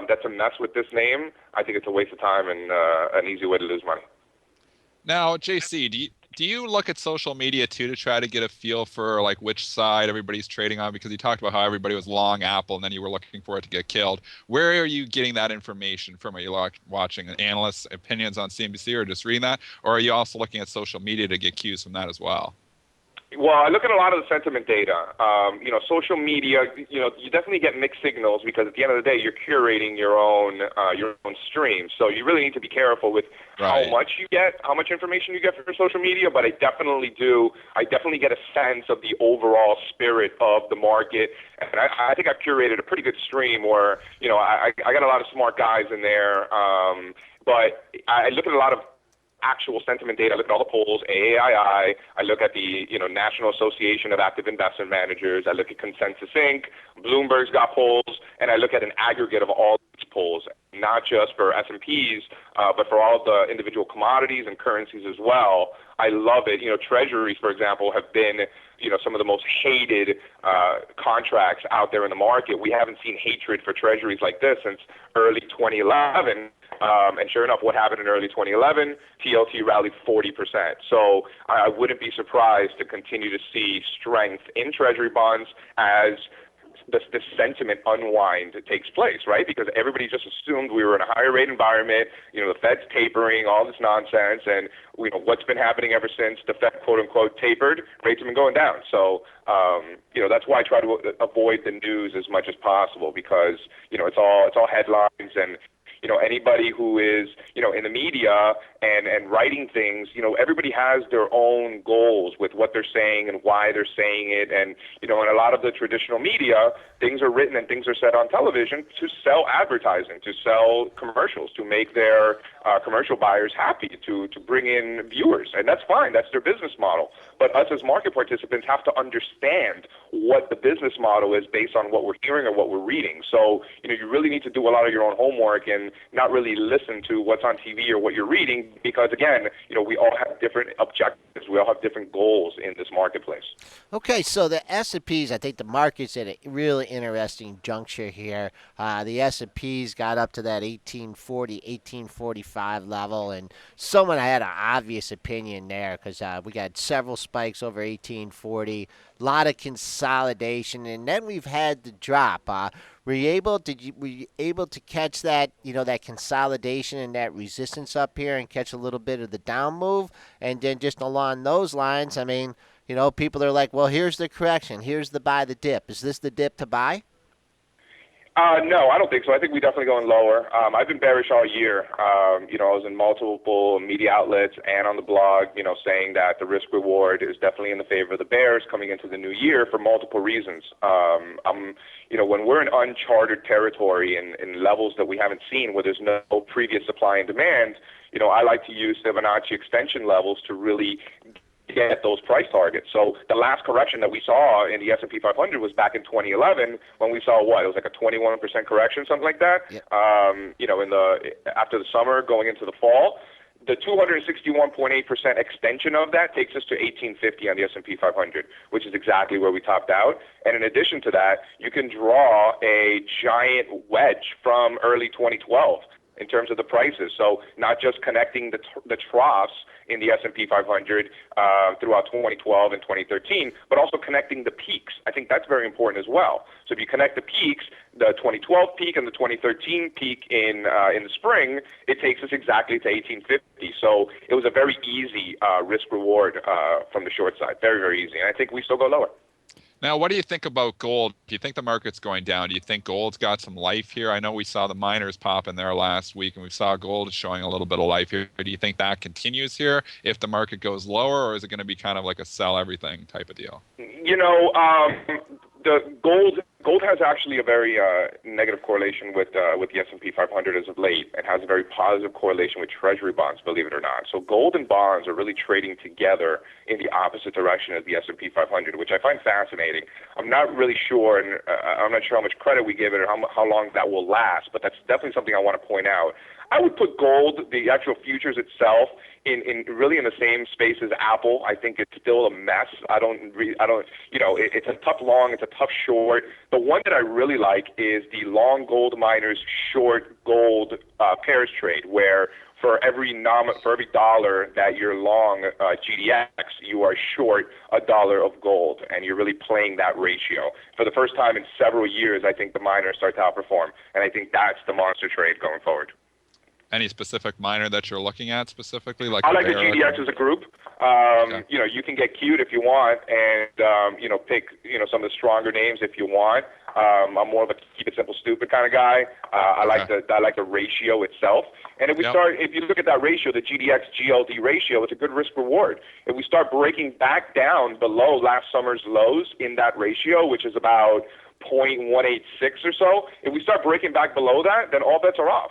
That's a mess with this name. I think it's a waste of time and an easy way to lose money. Now, JC, do you look at social media too to try to get a feel for like which side everybody's trading on? Because you talked about how everybody was long Apple and then you were looking for it to get killed. Where are you getting that information from? Are you watching an analyst's opinions on CNBC or just reading that? Or are you also looking at social media to get cues from that as well? Well, I look at a lot of the sentiment data. Social media, you definitely get mixed signals because at the end of the day, you're curating your own stream. So you really need to be careful with Right. how much information you get from social media. But I definitely get a sense of the overall spirit of the market. And I think I've curated a pretty good stream where, I got a lot of smart guys in there. But I look at a lot of actual sentiment data. I look at all the polls, AAII. I look at the National Association of Active Investment Managers. I look at Consensus Inc. Bloomberg's got polls, and I look at an aggregate of all these polls, not just for S&Ps, but for all of the individual commodities and currencies as well. I love it. Treasuries, for example, have been some of the most hated contracts out there in the market. We haven't seen hatred for treasuries like this since early 2011. And sure enough, what happened in early 2011? TLT rallied 40%. So I wouldn't be surprised to continue to see strength in treasury bonds as the sentiment unwind takes place, right? Because everybody just assumed we were in a higher rate environment, the Fed's tapering, all this nonsense, and what's been happening ever since the Fed quote unquote tapered, rates have been going down. So that's why I try to avoid the news as much as possible because it's all headlines and anybody who is, in the media and writing things, everybody has their own goals with what they're saying and why they're saying it. And, in a lot of the traditional media, things are written and things are said on television to sell advertising, to sell commercials, to make their commercial buyers happy, to bring in viewers. And that's fine. That's their business model. But us as market participants have to understand what the business model is based on what we're hearing or what we're reading. So, you really need to do a lot of your own homework and not really listen to what's on TV or what you're reading because, again, we all have different objectives. We all have different goals in this marketplace. Okay, so the S&Ps, I think the market's at a really interesting juncture here. The S&Ps got up to that 1840, 1845 level, and someone had an obvious opinion there because we got several spikes over 1840, a lot of consolidation, and then we've had the drop. Were you able to catch that, that consolidation and that resistance up here and catch a little bit of the down move? And then just along those lines, I mean, people are like, well, here's the correction. Here's the buy the dip. Is this the dip to buy? No, I don't think so. I think we're definitely going lower. I've been bearish all year. I was in multiple media outlets and on the blog, saying that the risk reward is definitely in the favor of the bears coming into the new year for multiple reasons. When we're in uncharted territory in levels that we haven't seen where there's no previous supply and demand, I like to use Fibonacci extension levels to really get those price targets. So the last correction that we saw in the S&P 500 was back in 2011 when we saw what? It was like a 21% correction, something like that. Yep. After the summer going into the fall. The 261.8% extension of that takes us to 1850 on the S&P 500, which is exactly where we topped out. And in addition to that, you can draw a giant wedge from early 2012 in terms of the prices. So not just connecting the troughs in the S&P 500 throughout 2012 and 2013, but also connecting the peaks. I think that's very important as well. So if you connect the peaks, the 2012 peak and the 2013 peak in the spring, it takes us exactly to 1850. So it was a very easy risk reward from the short side. Very, very easy. And I think we still go lower. Now, what do you think about gold? Do you think the market's going down? Do you think gold's got some life here? I know we saw the miners pop in there last week, and we saw gold showing a little bit of life here. Do you think that continues here if the market goes lower, or is it going to be kind of like a sell everything type of deal? The gold Gold has actually a very negative correlation with the S&P 500 as of late, and has a very positive correlation with Treasury bonds, believe it or not. So gold and bonds are really trading together in the opposite direction as the S&P 500, which I find fascinating. I'm not really sure, and I'm not sure how much credit we give it or how long that will last, but that's definitely something I want to point out. I would put gold, the actual futures itself, in really in the same space as Apple. I think it's still a mess. It's a tough long, it's a tough short. The one that I really like is the long gold miners short gold pairs trade, where for every dollar that you're long GDX, you are short $1 of gold, and you're really playing that ratio. For the first time in several years, I think the miners start to outperform, and I think that's the monster trade going forward. Any specific miner that you're looking at specifically? I like the GDX as a group. Okay. You can get cute if you want, and pick some of the stronger names if you want. I'm more of a keep it simple, stupid kind of guy. I like the ratio itself. And if you look at that ratio, the GDX GLD ratio, it's a good risk reward. If we start breaking back down below last summer's lows in that ratio, which is about 0.186 or so, if we start breaking back below that, then all bets are off.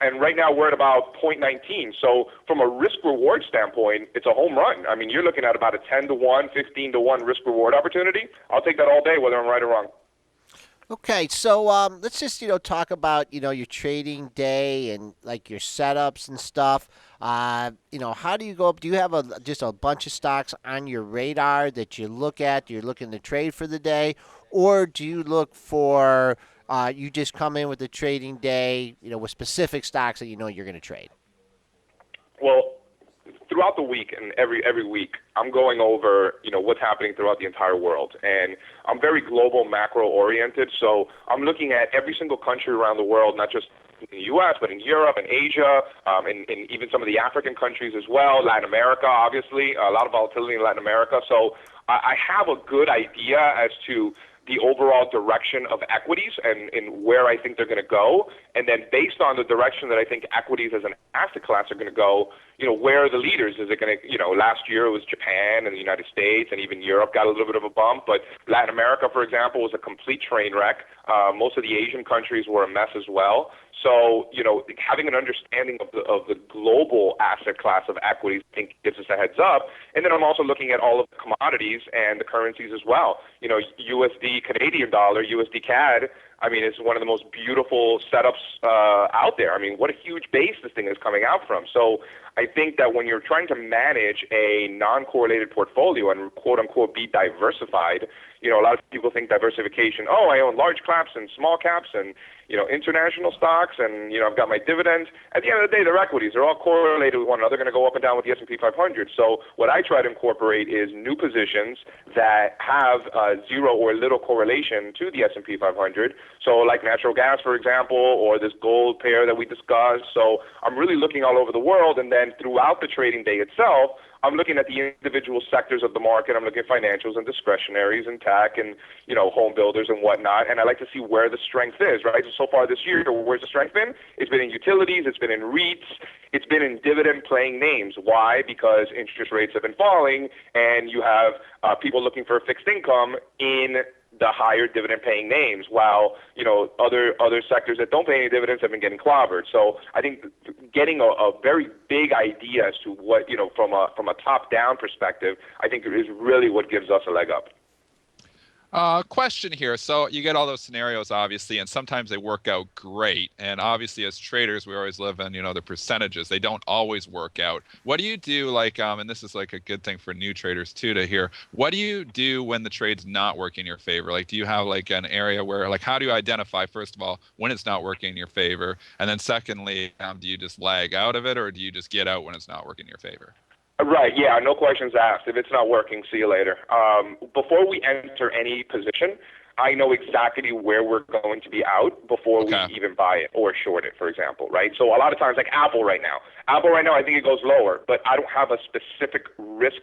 And right now we're at about 0.19. So from a risk-reward standpoint, it's a home run. I mean, you're looking at about a 10-to-1, 15-to-1 risk-reward opportunity. I'll take that all day, whether I'm right or wrong. Okay, so let's just talk about your trading day and like your setups and stuff. How do you go up? Do you have just a bunch of stocks on your radar that you look at? You're looking to trade for the day, or do you look for? You just come in with the trading day, with specific stocks that you're going to trade. Well, throughout the week and every week, I'm going over, what's happening throughout the entire world. And I'm very global, macro-oriented, so I'm looking at every single country around the world, not just in the U.S., but in Europe and Asia, and even some of the African countries as well, Latin America, obviously, a lot of volatility in Latin America. So I have a good idea as to the overall direction of equities and where I think they're going to go. And then based on the direction that I think equities as an asset class are going to go, where are the leaders? Is it going to, last year it was Japan and the United States, and even Europe got a little bit of a bump. But Latin America, for example, was a complete train wreck. Most of the Asian countries were a mess as well. So, having an understanding of the global asset class of equities, I think, gives us a heads up. And then I'm also looking at all of the commodities and the currencies as well. USD Canadian dollar, USD CAD, it's one of the most beautiful setups out there. What a huge base this thing is coming out from. So I think that when you're trying to manage a non-correlated portfolio and quote-unquote be diversified, a lot of people think diversification, I own large caps and small caps and, international stocks and, I've got my dividends. At the end of the day, they're equities. They're all correlated with one another. They're going to go up and down with the S&P 500. So what I try to incorporate is new positions that have zero or little correlation to the S&P 500. So like natural gas, for example, or this gold pair that we discussed. So I'm really looking all over the world, and then throughout the trading day itself, I'm looking at the individual sectors of the market. I'm looking at financials and discretionaries and tech and, home builders and whatnot. And I like to see where the strength is, right? So far this year, where's the strength been? It's been in utilities. It's been in REITs. It's been in dividend-paying names. Why? Because interest rates have been falling, and you have people looking for fixed income in the higher dividend-paying names, while other sectors that don't pay any dividends have been getting clobbered. So I think getting a very big idea as to what from a top-down perspective, I think is really what gives us a leg up. Question here. So you get all those scenarios, obviously, and sometimes they work out great. And obviously, as traders, we always live in, the percentages. They don't always work out. What do you do, and this is like a good thing for new traders too to hear. What do you do when the trade's not working in your favor? Like, do you have like an area where, how do you identify, first of all, when it's not working in your favor? And then secondly, do you just lag out of it, or do you just get out when it's not working in your favor? Right, yeah, no questions asked. If it's not working, see you later. Before we enter any position, I know exactly where we're going to be out before we even buy it or short it, for example, right? So a lot of times, like Apple right now, I think it goes lower, but I don't have a specific risk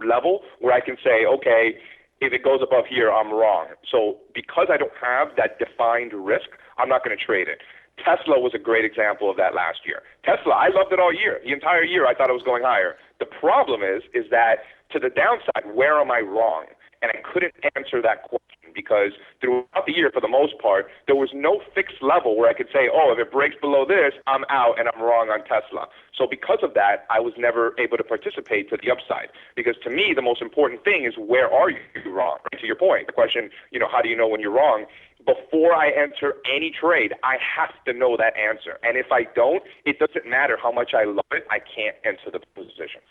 level where I can say, okay, if it goes above here, I'm wrong. So because I don't have that defined risk, I'm not going to trade it. Tesla was a great example of that last year. Tesla, I loved it all year. The entire year, I thought it was going higher. The problem is that to the downside, where am I wrong? And I couldn't answer that question. because throughout the year, for the most part, there was no fixed level where I could say, oh, if it breaks below this, I'm out and I'm wrong on Tesla. So because of that, I was never able to participate to the upside. Because to me, the most important thing is, where are you wrong? Right? To your point, the question, how do you know when you're wrong? Before I enter any trade, I have to know that answer. And if I don't, it doesn't matter how much I love it, I can't enter the position.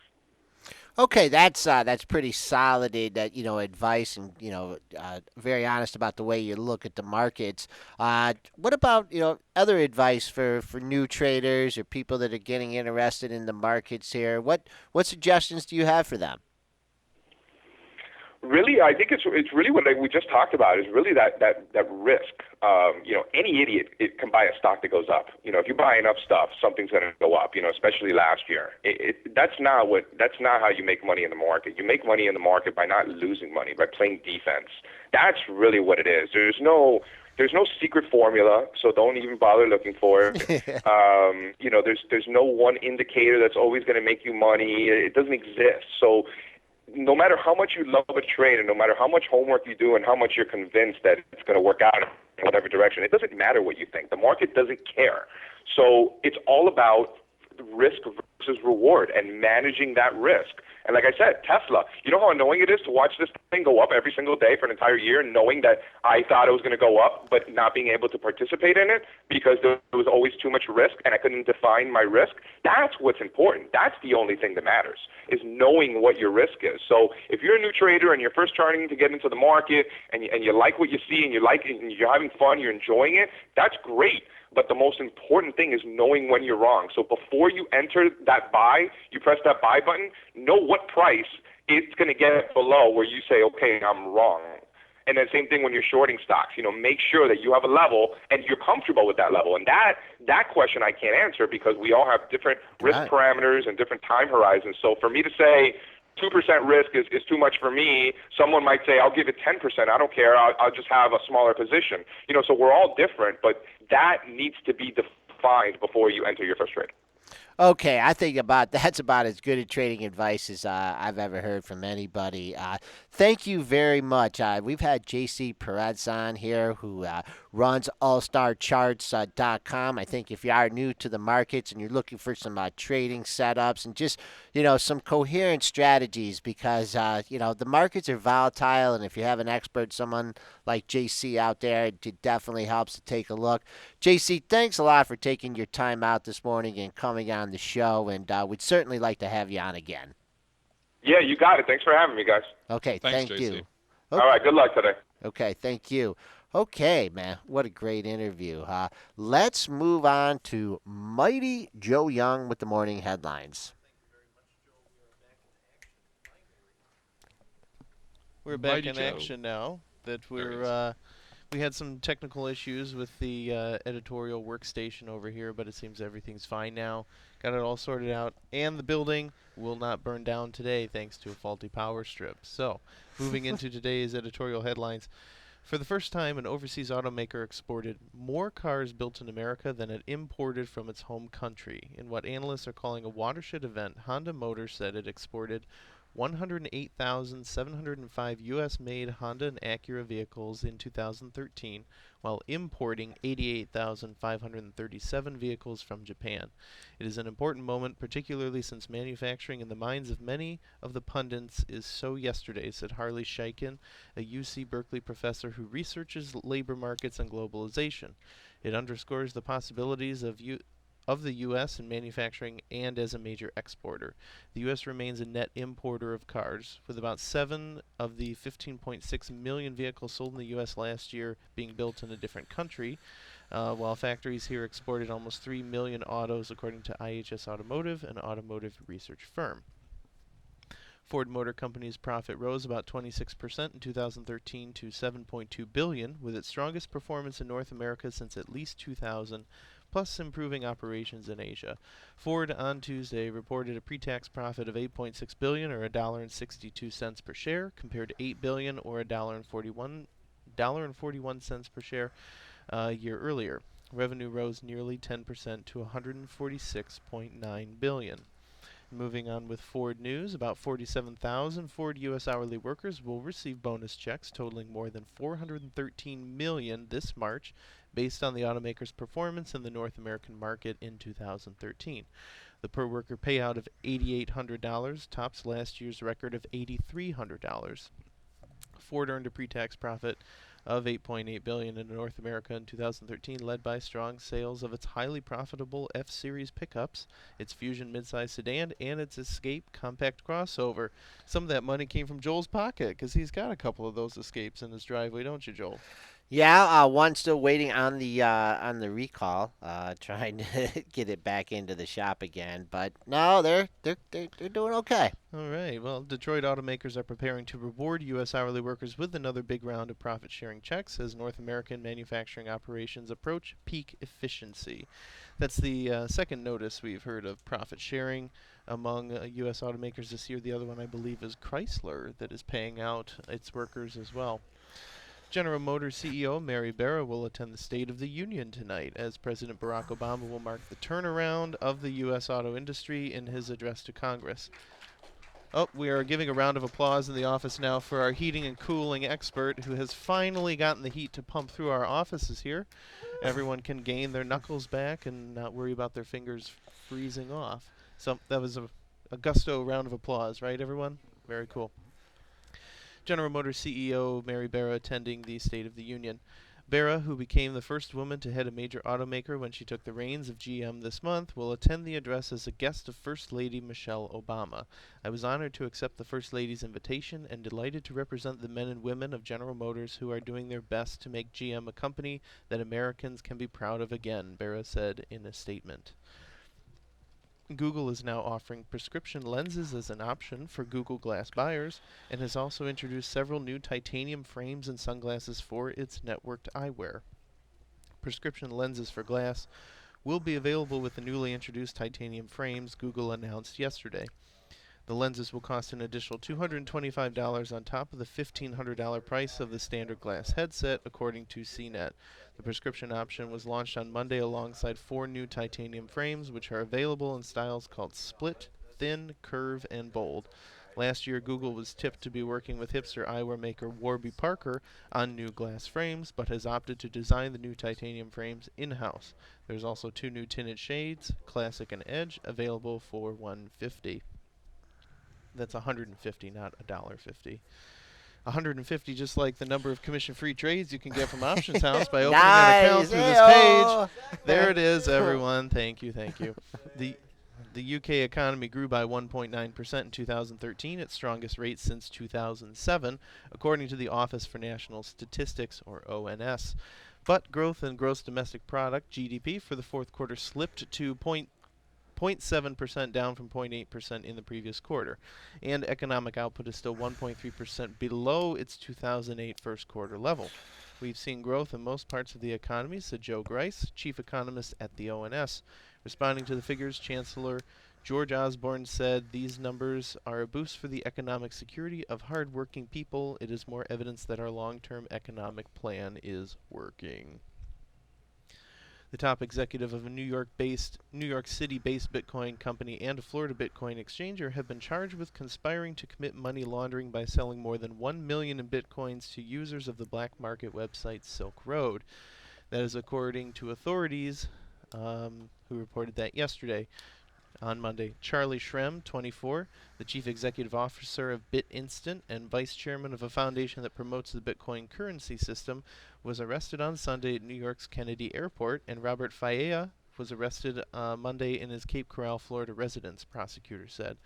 Okay, that's pretty solid advice, and very honest about the way you look at the markets. What about other advice for new traders or people that are getting interested in the markets here? What suggestions do you have for them? Really, I think it's really what we just talked about, is really that risk. Any idiot can buy a stock that goes up. If you buy enough stuff, something's going to go up. Especially last year. That's not how you make money in the market. You make money in the market by not losing money, by playing defense. That's really what it is. There's no secret formula, so don't even bother looking for it. There's no one indicator that's always going to make you money. It doesn't exist. So no matter how much you love a trade, and no matter how much homework you do, and how much you're convinced that it's going to work out in whatever direction, it doesn't matter what you think. The market doesn't care. So it's all about risk versus reward and managing that risk. And like I said, Tesla, you know how annoying it is to watch this thing go up every single day for an entire year, knowing that I thought it was going to go up, but not being able to participate in it because there was always too much risk and I couldn't define my risk. That's what's important. That's the only thing that matters, is knowing what your risk is. So if you're a new trader and you're first starting to get into the market, and you like what you see, and you're having fun, you're enjoying it, that's great. But the most important thing is knowing when you're wrong. So before you enter that buy, you press that buy button, know what price it's going to get below where you say, okay, I'm wrong. And then same thing when you're shorting stocks. Make sure that you have a level and you're comfortable with that level. And that question I can't answer, because we all have different risk parameters and different time horizons. So for me to say 2% risk is too much for me, someone might say, I'll give it 10%. I don't care. I'll just have a smaller position. So we're all different, but that needs to be defined before you enter your first trade. Okay, I think that's about as good a trading advice as I've ever heard from anybody. Thank you very much. We've had JC Parets on here, who runs allstarcharts.com. I think if you are new to the markets and you're looking for some trading setups and just some coherent strategies, because the markets are volatile, and if you have an expert, someone like JC out there, it definitely helps to take a look. JC, thanks a lot for taking your time out this morning and coming on the show, and we'd certainly like to have you on again. Yeah, you got it. Thanks for having me, guys. Okay, Thanks, thank JC. you. Okay. All right, good luck today. Okay, thank you. Okay, man, what a great interview. Let's move on to Mighty Joe Young with the morning headlines. We're back Mighty in Joe. action now that we had some technical issues with the editorial workstation over here, but it seems everything's fine now. Got it all sorted out, and the building will not burn down today thanks to a faulty power strip. So, moving into today's editorial headlines. For the first time, an overseas automaker exported more cars built in America than it imported from its home country. In what analysts are calling a watershed event, Honda Motors said it exported 108,705 U.S.-made Honda and Acura vehicles in 2013, while importing 88,537 vehicles from Japan. It is an important moment, particularly since manufacturing in the minds of many of the pundits is so yesterday, said Harley Scheiken, a UC Berkeley professor who researches labor markets and globalization. It underscores the possibilities of the U.S. in manufacturing and as a major exporter. The U.S. remains a net importer of cars, with about 7 of the 15.6 million vehicles sold in the U.S. last year being built in a different country, while factories here exported almost 3 million autos, according to IHS Automotive, an automotive research firm. Ford Motor Company's profit rose about 26% in 2013 to $7.2 billion, with its strongest performance in North America since at least 2000, plus improving operations in Asia. Ford on Tuesday reported a pre-tax profit of $8.6 billion, or $1.62 per share, compared to $8 billion, or $1.41 per share a year earlier. Revenue rose nearly 10% to $146.9 billion. Moving on with Ford news, about 47,000 Ford U.S. hourly workers will receive bonus checks totaling more than $413 million this March, based on the automaker's performance in the North American market in 2013. The per-worker payout of $8,800 tops last year's record of $8,300. Ford earned a pre-tax profit of $8.8 billion in North America in 2013, led by strong sales of its highly profitable F-Series pickups, its Fusion midsize sedan, and its Escape compact crossover. Some of that money came from Joel's pocket, because he's got a couple of those Escapes in his driveway, don't you, Joel? Yeah, one still waiting on the recall, trying to get it back into the shop again. But no, they're doing okay. All right. Well, Detroit automakers are preparing to reward U.S. hourly workers with another big round of profit-sharing checks as North American manufacturing operations approach peak efficiency. That's the second notice we've heard of profit sharing among U.S. automakers this year. The other one, I believe, is Chrysler that is paying out its workers as well. General Motors CEO Mary Barra will attend the State of the Union tonight as President Barack Obama will mark the turnaround of the U.S. auto industry in his address to Congress. Oh, we are giving a round of applause in the office now for our heating and cooling expert who has finally gotten the heat to pump through our offices here. Everyone can gain their knuckles back and not worry about their fingers freezing off. So that was a gusto round of applause, right, everyone? Very cool. General Motors CEO Mary Barra attending the State of the Union. Barra, who became the first woman to head a major automaker when she took the reins of GM this month, will attend the address as a guest of First Lady Michelle Obama. I was honored to accept the First Lady's invitation and delighted to represent the men and women of General Motors who are doing their best to make GM a company that Americans can be proud of again, Barra said in a statement. Google is now offering prescription lenses as an option for Google Glass buyers and has also introduced several new titanium frames and sunglasses for its networked eyewear. Prescription lenses for glass will be available with the newly introduced titanium frames, Google announced yesterday. The lenses will cost an additional $225 on top of the $1,500 price of the standard glass headset, according to CNET. The prescription option was launched on Monday alongside 4 new titanium frames, which are available in styles called Split, Thin, Curve, and Bold. Last year, Google was tipped to be working with hipster eyewear maker Warby Parker on new glass frames, but has opted to design the new titanium frames in-house. There's also 2 new tinted shades, Classic and Edge, available for $150. That's $150, not $1.50. 150, just like the number of commission-free trades you can get from OptionsHouse by opening an account through this page. There it is, everyone. Thank you, thank you. The UK economy grew by 1.9% in 2013, its strongest rate since 2007, according to the Office for National Statistics, or ONS. But growth in gross domestic product, GDP, for the fourth quarter slipped to 0.7%, down from 0.8% in the previous quarter. And economic output is still 1.3% below its 2008 first quarter level. We've seen growth in most parts of the economy, said Joe Grice, chief economist at the ONS. Responding to the figures, Chancellor George Osborne said these numbers are a boost for the economic security of hard-working people. It is more evidence that our long-term economic plan is working. The top executive of a New York City-based Bitcoin company and a Florida Bitcoin exchanger have been charged with conspiring to commit money laundering by selling more than 1 million in Bitcoins to users of the black market website Silk Road. That is according to authorities who reported that yesterday. On Monday, Charlie Shrem, 24, the chief executive officer of BitInstant and vice chairman of a foundation that promotes the Bitcoin currency system, was arrested on Sunday at New York's Kennedy Airport, and Robert Faella was arrested Monday in his Cape Coral, Florida residence, prosecutors said.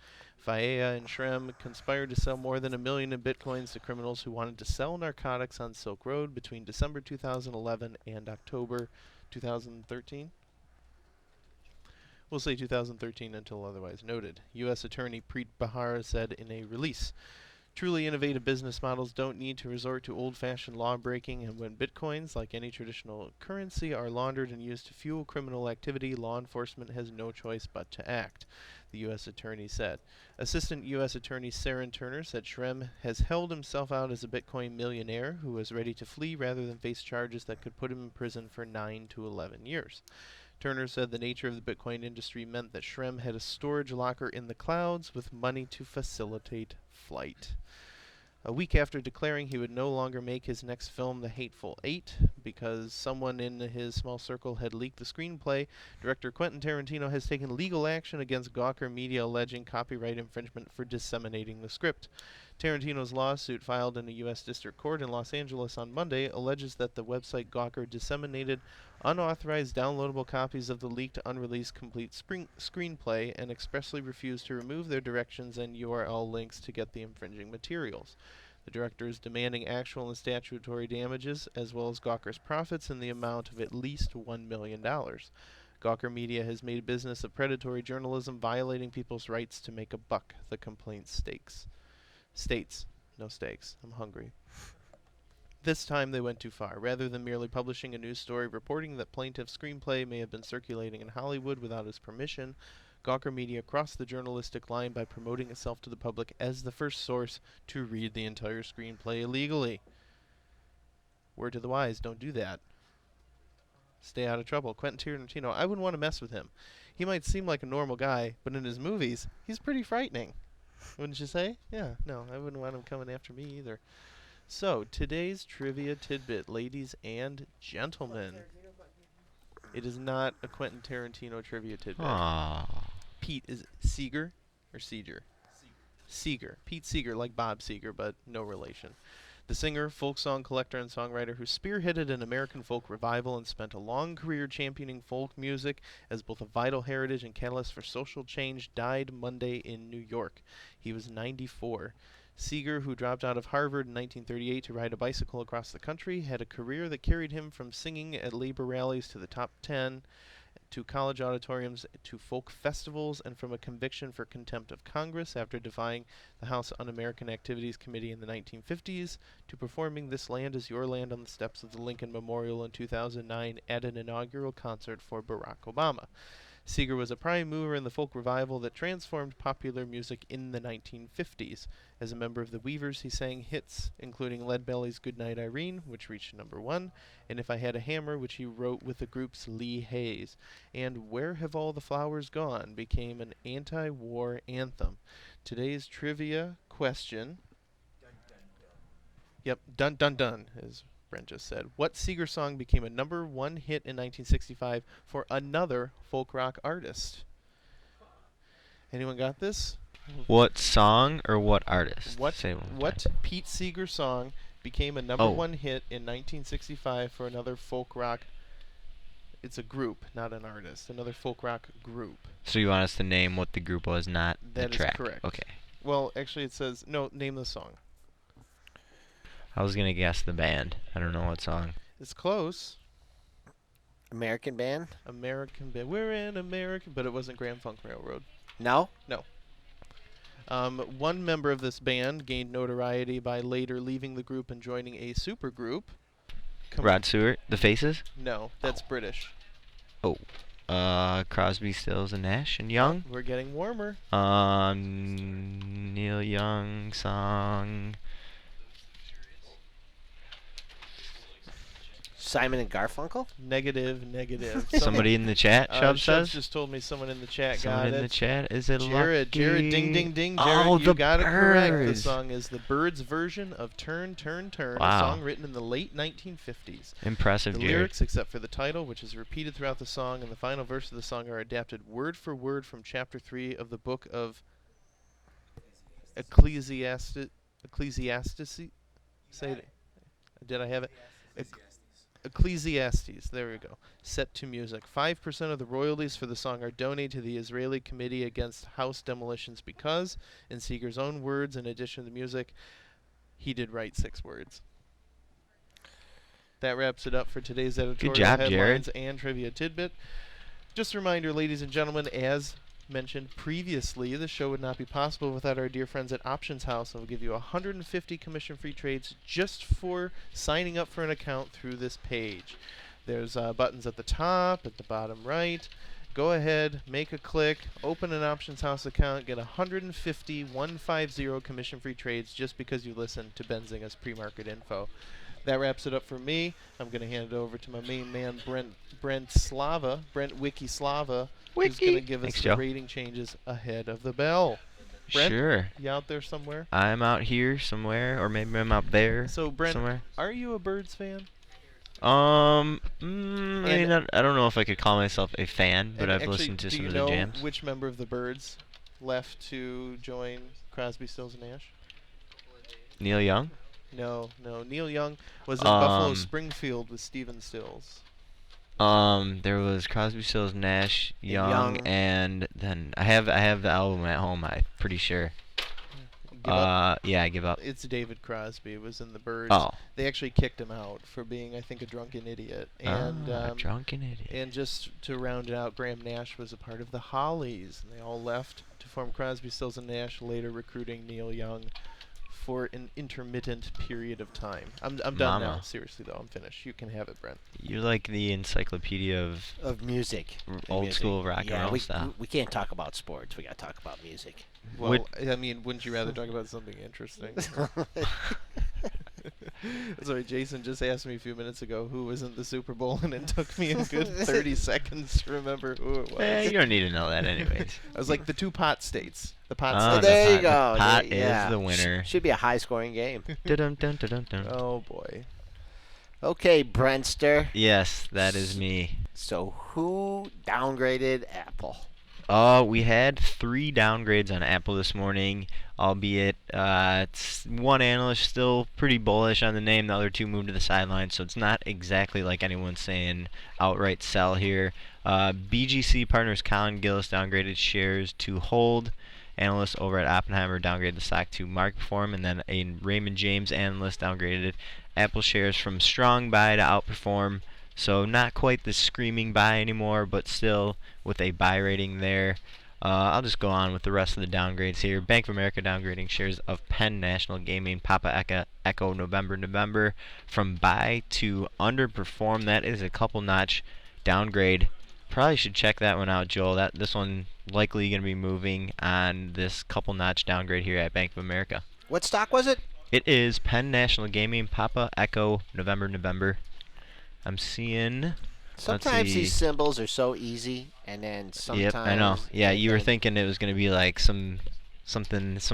Faella and Shrem conspired to sell more than 1 million in Bitcoins to criminals who wanted to sell narcotics on Silk Road between December 2011 and October 2013. We'll say 2013 until otherwise noted. U.S. Attorney Preet Bharara said in a release, truly innovative business models don't need to resort to old-fashioned law-breaking, and when bitcoins, like any traditional currency, are laundered and used to fuel criminal activity, law enforcement has no choice but to act, the U.S. Attorney said. Assistant U.S. Attorney Saren Turner said Shrem has held himself out as a Bitcoin millionaire who was ready to flee rather than face charges that could put him in prison for 9 to 11 years. Turner said the nature of the Bitcoin industry meant that Shrem had a storage locker in the clouds with money to facilitate flight. A week after declaring he would no longer make his next film, The Hateful Eight, because someone in his small circle had leaked the screenplay, director Quentin Tarantino has taken legal action against Gawker Media, alleging copyright infringement for disseminating the script. Tarantino's lawsuit, filed in a U.S. District Court in Los Angeles on Monday, alleges that the website Gawker disseminated unauthorized downloadable copies of the leaked, unreleased complete screenplay and expressly refused to remove their directions and URL links to get the infringing materials. The director is demanding actual and statutory damages, as well as Gawker's profits in the amount of at least $1 million. Gawker Media has made business of predatory journalism, violating people's rights to make a buck, the complaint states. No stakes. I'm hungry. This time they went too far. Rather than merely publishing a news story reporting that plaintiff's screenplay may have been circulating in Hollywood without his permission, Gawker Media crossed the journalistic line by promoting itself to the public as the first source to read the entire screenplay illegally. Word to the wise, don't do that. Stay out of trouble. Quentin Tarantino, I wouldn't want to mess with him. He might seem like a normal guy, but in his movies, he's pretty frightening. Wouldn't you say? Yeah, no, I wouldn't want him coming after me either. So, today's trivia tidbit, ladies and gentlemen. It is not a Quentin Tarantino trivia tidbit. Aww. Pete, is it Seeger or Seeger? Seeger. Pete Seeger, like Bob Seeger, but no relation. The singer, folk song collector, and songwriter who spearheaded an American folk revival and spent a long career championing folk music as both a vital heritage and catalyst for social change, died Monday in New York. He was 94. Seeger, who dropped out of Harvard in 1938 to ride a bicycle across the country, had a career that carried him from singing at labor rallies to the top 10, to college auditoriums, to folk festivals, and from a conviction for contempt of Congress after defying the House Un-American Activities Committee in the 1950s, to performing This Land Is Your Land on the steps of the Lincoln Memorial in 2009 at an inaugural concert for Barack Obama. Seeger was a prime mover in the folk revival that transformed popular music in the 1950s. As a member of the Weavers, he sang hits including Leadbelly's Goodnight Irene, which reached #1, and If I Had a Hammer, which he wrote with the group's Lee Hayes. And Where Have All the Flowers Gone became an anti-war anthem. Today's trivia question... Yep, dun dun dun, as Brent just said. What Seeger song became a #1 hit in 1965 for another folk rock artist? Anyone got this? What song or what artist? What Say it one more what time. Pete Seeger song became a #1 hit in 1965 for another folk rock? It's a group, not an artist. Another folk rock group. So you want us to name what the group was, not the That is track? correct. Okay. Well, actually, it says no. Name the song. I was gonna guess the band. I don't know what song. It's close. American band? American band. We're in America, but it wasn't Grand Funk Railroad. No? One member of this band gained notoriety by later leaving the group and joining a supergroup. Rod Stewart, The Faces. No, that's British. Oh. Crosby, Stills, and Nash and Young. We're getting warmer. Neil Young song. Simon and Garfunkel? Negative. Somebody in the chat, Shub Shub says. just told me someone in the chat Someone got in it. the chat. Is it Jared, Lucky? ding, ding, ding, Oh, Jared, the you got it correct. The Birds. song is the Birds' version of Turn, Turn, Turn, a Wow. song written in the late 1950s. Impressive, The Jared. lyrics, except for the title, which is repeated throughout the song, and the final verse of the song are adapted word for word from chapter 3 of the book of Ecclesiastes. Say it. Did I have it? Ecclesiastes. There we go. Set to music. 5% of the royalties for the song are donated to the Israeli Committee Against House Demolitions because, in Seeger's own words, in addition to the music, he did write 6 words. That wraps it up for today's editorial job, headlines Jared. and trivia tidbit. Just a reminder, ladies and gentlemen, as mentioned previously, the show would not be possible without our dear friends at OptionsHouse, and we'll give you 150 commission-free trades just for signing up for an account through this page. There's buttons at the top, at the bottom right. Go ahead, make a click, open an OptionsHouse account, get 150 commission-free trades just because you listen to Benzinga's pre-market info. that wraps it up for me. I'm going to hand it over to my main man, Brent Wiki Slava, who's going to give us Thanks, the Joe. rating changes ahead of the bell. Brent, Sure. you out there somewhere? I'm out here somewhere, or maybe I'm out there So, Brent, somewhere. are you a Birds fan? I mean, I don't know if I could call myself a fan, but And I've actually, listened to do some you of the know jams. which member of the Birds left to join Crosby, Stills, and Nash? Neil Young? No. Neil Young was in Buffalo Um, Springfield with Steven Stills. There was Crosby, Stills, Nash, Young, Young. and then I have the album at home. I'm pretty sure. Give up? Yeah, I give up. It's David Crosby was in the Birds. Oh. They actually kicked him out for being, I think, a drunken idiot. And Drunken idiot. and just to round it out, Graham Nash was a part of the Hollies, and they all left to form Crosby, Stills, and Nash, later recruiting Neil Young for an intermittent period of time. I'm done now. Mama. Seriously, though, I'm finished. You can have it, Brent. You're like the encyclopedia of music. old Music. school rock and Yeah, roll style. we can't talk about sports. We got to talk about music. Well, I mean, wouldn't you rather talk about something interesting? Sorry, Jason just asked me a few minutes ago who was in the Super Bowl, and it took me a good 30 seconds to remember who it was. You don't need to know that anyways. I was like the two pot states. The pot Oh, states. there the you go. Pot Yeah. is the winner. Should be a high-scoring game. Dun, dun, dun, dun, dun. Oh boy. Okay, Brentster. Yes, that is me. So who downgraded Apple? We had 3 downgrades on Apple this morning, albeit one analyst still pretty bullish on the name. The other 2 moved to the sidelines, so it's not exactly like anyone's saying outright sell here. BGC partners Colin Gillis downgraded shares to hold. Analysts over at Oppenheimer downgraded the stock to market perform, and then a Raymond James analyst downgraded Apple shares from strong buy to outperform. So not quite the screaming buy anymore, but still with a buy rating there. I'll just go on with the rest of the downgrades here. Bank of America downgrading shares of Penn National Gaming, Papa Echo November from buy to underperform. That is a couple notch downgrade. Probably should check that one out, Joel. This one likely going to be moving on this couple notch downgrade here at Bank of America. What stock was it? It is Penn National Gaming, Papa Echo November. I'm seeing. Sometimes these symbols are so easy, and then sometimes. Yep, I know. Yeah, you were thinking it was going to be like something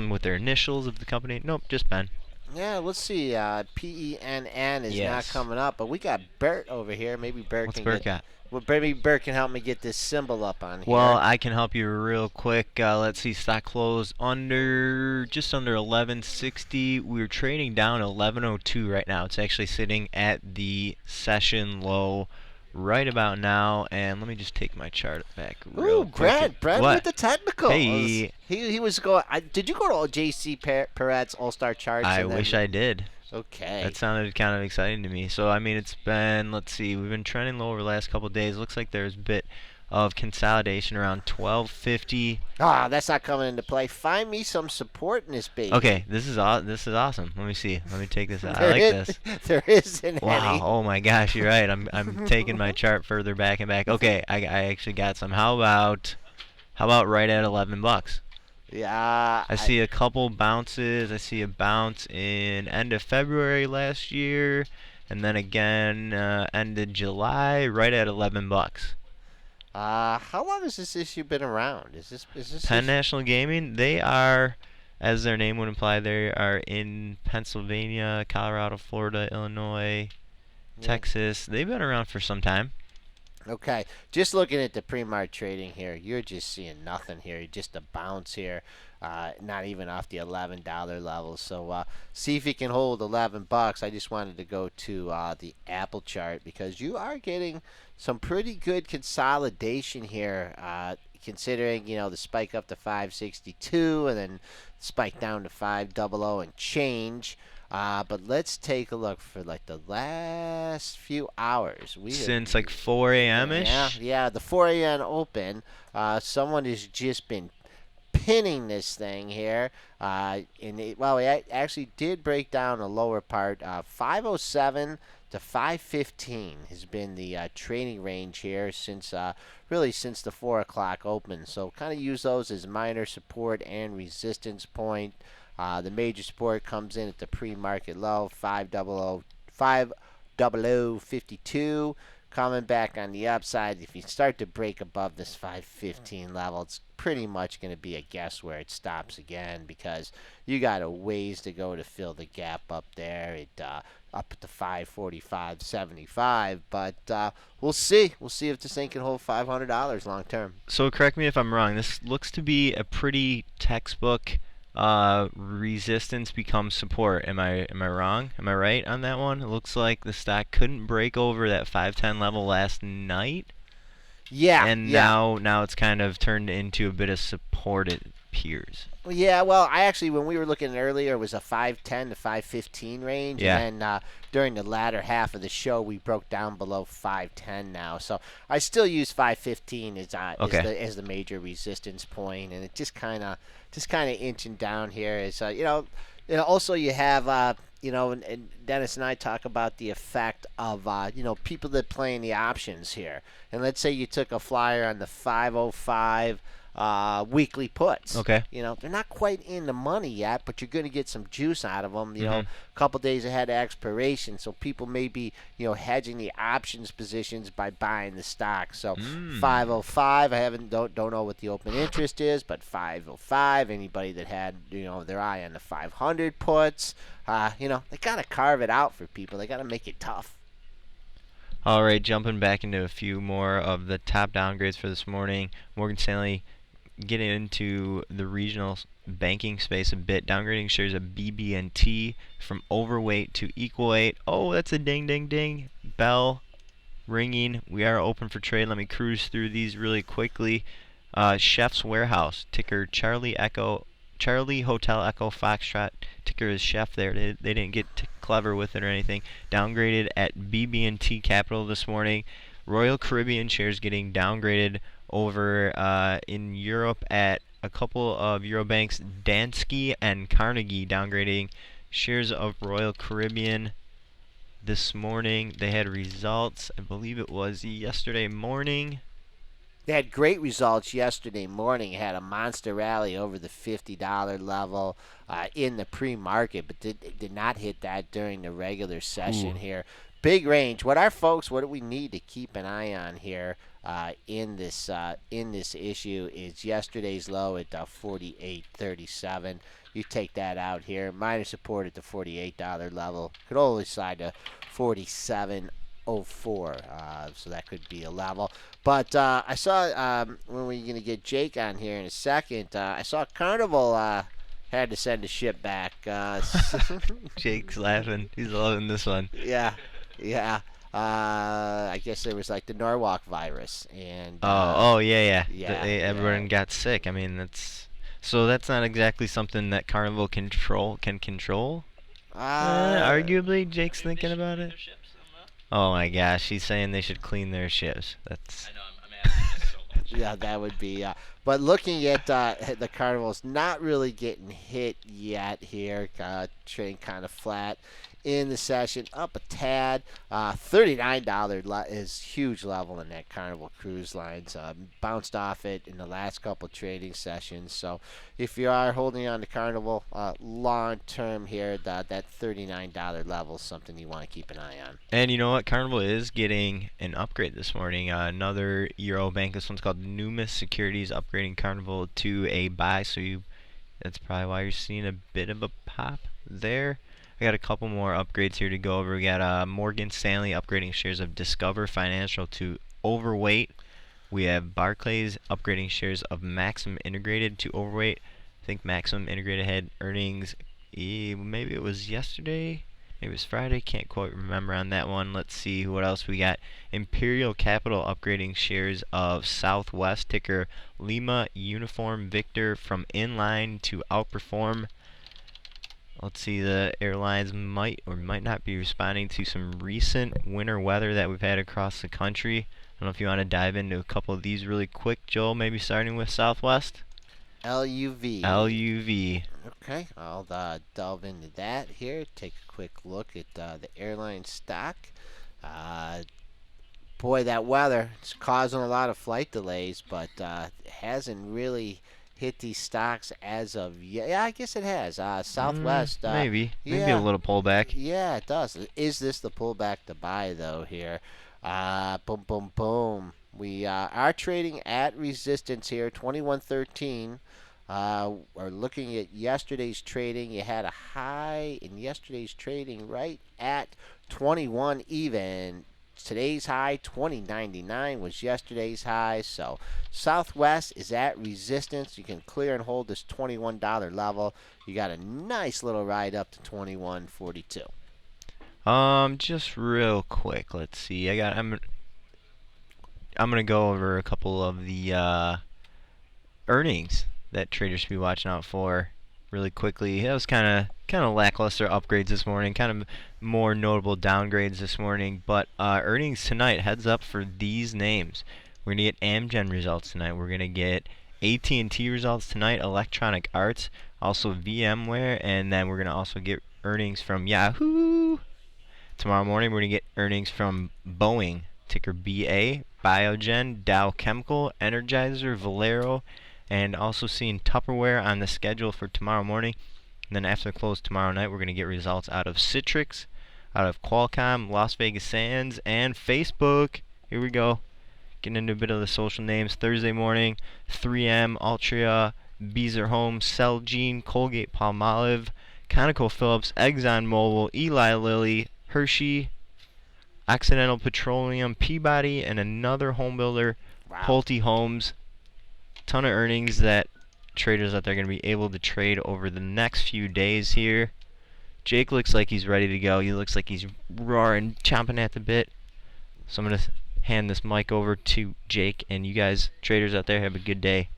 with their initials of the company. Nope, just Penn. Yeah, let's see. PENN is not Yes. coming up, but we got Bert over here. Maybe Bert What's can Bert got? Well, maybe Bert can help me get this symbol up on here. Well, I can help you real quick. Let's see, stock closed just under 1160. We're trading down 1102 right now. It's actually sitting at the session low right about now. And let me just take my chart back real quick. Brent What? with the technical. Hey. He was going. Did you go to JC Parets All-Star Charts? I wish I did. Okay. That sounded kind of exciting to me. So, I mean, it's been, let's see, we've been trending low over the last couple of days. Looks like there's a bit of consolidation around 1250. That's not coming into play. Find me some support in this baby. Okay, this is awesome. Let me see. Let me take this out. I like this. There isn't Wow. any. Oh my gosh, you're right. I'm taking my chart further back and back. Okay, I actually got some. How about right at $11? Yeah. I see a couple bounces. I see a bounce in end of February last year, and then again end of July, right at $11. How long has this issue been around? Is this Penn National Gaming, they are, as their name would imply, they are in Pennsylvania, Colorado, Florida, Illinois, Texas. They've been around for some time. Okay, just looking at the pre-market trading here, you're just seeing nothing here. Just a bounce here, not even off the $11 level. So see if you can hold $11. I just wanted to go to the Apple chart because you are getting some pretty good consolidation here, considering the spike up to 562 and then spike down to 500 and change. But let's take a look for like the last few hours. Since like 4 a.m.-ish? Yeah, the 4 a.m. open. Someone has just been pinning this thing here. It actually did break down a lower part. 507 to 515 has been the trading range here since the 4 o'clock open. So kind of use those as minor support and resistance point. The major support comes in at the pre-market low, 500, 50052. Coming back on the upside, if you start to break above this 515 level, it's pretty much going to be a guess where it stops again, because you got a ways to go to fill the gap up there. Up at the 545.75, but we'll see. We'll see if this thing can hold $500 long term. So correct me if I'm wrong. This looks to be a pretty textbook resistance becomes support. Am I wrong? Am I right on that one? It looks like the stock couldn't break over that 510 level last night. Yeah. And now it's kind of turned into a bit of support, it appears. Yeah, well, I actually, when we were looking earlier, it was a 510 to 515 range. Yeah. And then during the latter half of the show, we broke down below 510 now. So I still use 515 as the major resistance point, and it just kind of inching down here. Is also you have and Dennis and I talk about the effect of people that play in the options here. And let's say you took a flyer on the 505 weekly puts. Okay. They're not quite in the money yet, but you're going to get some juice out of them. A couple days ahead of expiration, so people may be hedging the options positions by buying the stock. So 505, I don't know what the open interest is, but 505. Anybody that had their eye on the 500 puts, they got to carve it out for people. They got to make it tough. All right, jumping back into a few more of the top downgrades for this morning. Morgan Stanley getting into the regional banking space a bit, downgrading shares of BB&T from overweight to equal weight. Oh, that's a ding, ding, ding. Bell ringing. We are open for trade. Let me cruise through these really quickly. Chef's Warehouse, ticker Charlie Hotel Echo Foxtrot. Ticker is Chef there. They didn't get clever with it or anything. Downgraded at BB&T Capital this morning. Royal Caribbean shares getting downgraded over in Europe at a couple of Eurobanks, Danske and Carnegie, downgrading shares of Royal Caribbean this morning. They had results, I believe it was yesterday morning. They had great results yesterday morning. Had a monster rally over the $50 level in the pre-market, but did not hit that during the regular session here. Big range. What do we need to keep an eye on here in this issue is yesterday's low at 48.37. You take that out here. Minor support at the $48 level. Could only slide to 47.04. So that could be a level. But I saw when we're going to get Jake on here in a second, I saw Carnival had to send a ship back. Jake's laughing. He's loving this one. Yeah. I guess there was like the Norwalk virus, and yeah. Everyone got sick. I mean, that's not exactly something that Carnival can control. Arguably, Jake's thinking about it. Oh my gosh, he's saying they should clean their ships. That's. I know. I'm asking this so much. Yeah, that would be. But looking at the Carnival's not really getting hit yet here. Trading kind of flat in the session, up a tad. $39 is huge level in that Carnival Cruise Lines. Bounced off it in the last couple trading sessions. So if you are holding on to Carnival long term here, that $39 level is something you want to keep an eye on. And you know what? Carnival is getting an upgrade this morning. Another Euro bank. This one's called Numis Securities, upgrading Carnival to a buy. So that's probably why you're seeing a bit of a pop there. I got a couple more upgrades here to go over. We got Morgan Stanley upgrading shares of Discover Financial to overweight. We have Barclays upgrading shares of Maximum Integrated to overweight. I think Maximum Integrated had earnings, maybe it was yesterday, maybe it was Friday, can't quite remember on that one. Let's see what else we got. Imperial Capital upgrading shares of Southwest, ticker Lima Uniform Victor, from inline to outperform. Let's see, the airlines might or might not be responding to some recent winter weather that we've had across the country. I don't know if you want to dive into a couple of these really quick, Joel, maybe starting with Southwest. LUV. Okay, I'll delve into that here. Take a quick look at the airline stock. Boy, that weather is causing a lot of flight delays, but hasn't really hit these stocks as of yet. Yeah, I guess it has. Southwest. Maybe a Yeah, little pullback. yeah, it does. Is this the pullback to buy though here? Boom, boom, boom. We are trading at resistance here, 21.13. We're looking at yesterday's trading. You had a high in yesterday's trading right at 21 even. Today's high, 20.99, was yesterday's high. So Southwest is at resistance. You can clear and hold this $21 level. You got a nice little ride up to 21.42. Just real quick, let's see. I'm gonna go over a couple of the earnings that traders should be watching out for really quickly. It was kind of lackluster upgrades this morning, kind of more notable downgrades this morning. But earnings tonight, heads up for these names. We're gonna get Amgen results tonight. We're gonna get AT&T results tonight, Electronic Arts, also VMware, and then we're gonna also get earnings from Yahoo. Tomorrow morning, we're going to get earnings from Boeing, ticker BA, Biogen, Dow Chemical, Energizer, Valero, and also seeing Tupperware on the schedule for tomorrow morning. And then after the close tomorrow night, we're going to get results out of Citrix, out of Qualcomm, Las Vegas Sands, and Facebook. Here we go. Getting into a bit of the social names. Thursday morning, 3M, Altria, Beazer Homes, Celgene, Colgate Palmolive, ConocoPhillips, ExxonMobil, Eli Lilly, Hershey, Occidental Petroleum, Peabody, and another home builder, Wow. Pulte Homes. Ton of earnings that traders out there are going to be able to trade over the next few days here. Jake looks like he's ready to go. He looks like he's roaring, chomping at the bit. So I'm going to hand this mic over to Jake, and you guys, traders out there, have a good day.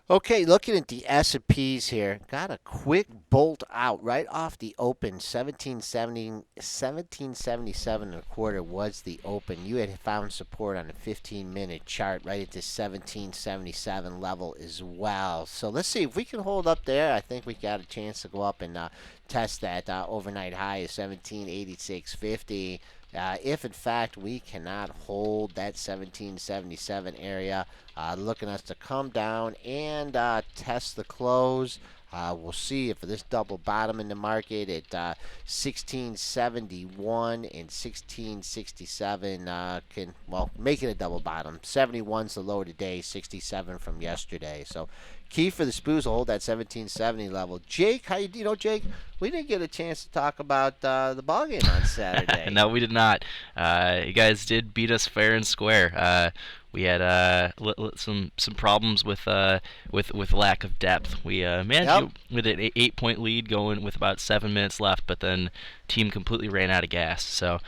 Okay, looking at the S&Ps here, got a quick bolt out right off the open. 1777 and a quarter was the open. You had found support on a 15-minute chart right at this 1777 level as well. So let's see if we can hold up there. I think we got a chance to go up and test that overnight high of 1786.50. If in fact we cannot hold that 1777 area, looking us to come down and test the close. We'll see if this double bottom in the market at 1671 and 1667 can, well, make it a double bottom. 71's the low today, 67 from yesterday. So key for the Spoos to hold that 1770 level. Jake, Jake, we didn't get a chance to talk about the ball game on Saturday. No, we did not. You guys did beat us fair and square. We had some problems with lack of depth. We managed with an 8-point lead going with about 7 minutes left, but then team completely ran out of gas. So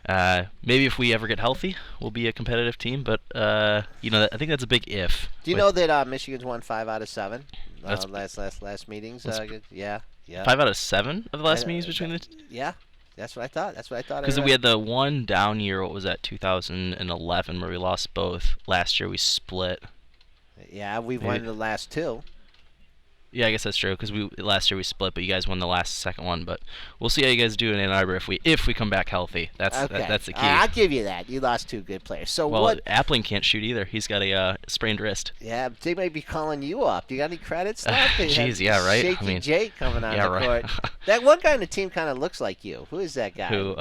maybe if we ever get healthy, we'll be a competitive team. But I think that's a big if. Do you know that Michigan's won 5 out of 7 That's- last meetings? Yeah. 5 out of 7 of the last meetings between the. Yeah, that's what I thought. Because we had the one down year. What was that? 2011, where we lost both. Last year we split. Yeah, we've won the last 2. Yeah, I guess that's true. Because last year we split, but you guys won the second one. But we'll see how you guys do in Ann Arbor if we come back healthy. That's the key. I'll give you that. You lost 2 good players. So well, what? Appling can't shoot either. He's got a sprained wrist. Yeah, they may be calling you up. Do you got any credits left? Jeez, yeah, right. Shaky Jake coming on the right. court. That one guy on the team kind of looks like you. Who is that guy? Who,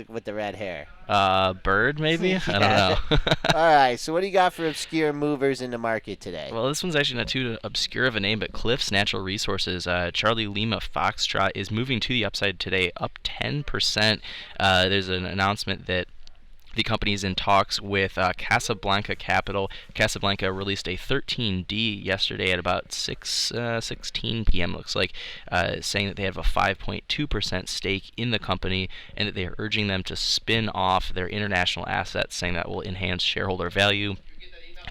with the red hair? Bird maybe? I don't know. All right. So what do you got for obscure movers in the market today? Well, this one's actually not too obscure of a name, but Cliffs Natural Resources, Charlie Lima Foxtrot, is moving to the upside today, up 10%. There's an announcement that the company is in talks with Casablanca Capital. Casablanca released a 13D yesterday at about 6:16 p.m. looks like, saying that they have a 5.2% stake in the company and that they are urging them to spin off their international assets, saying that will enhance shareholder value.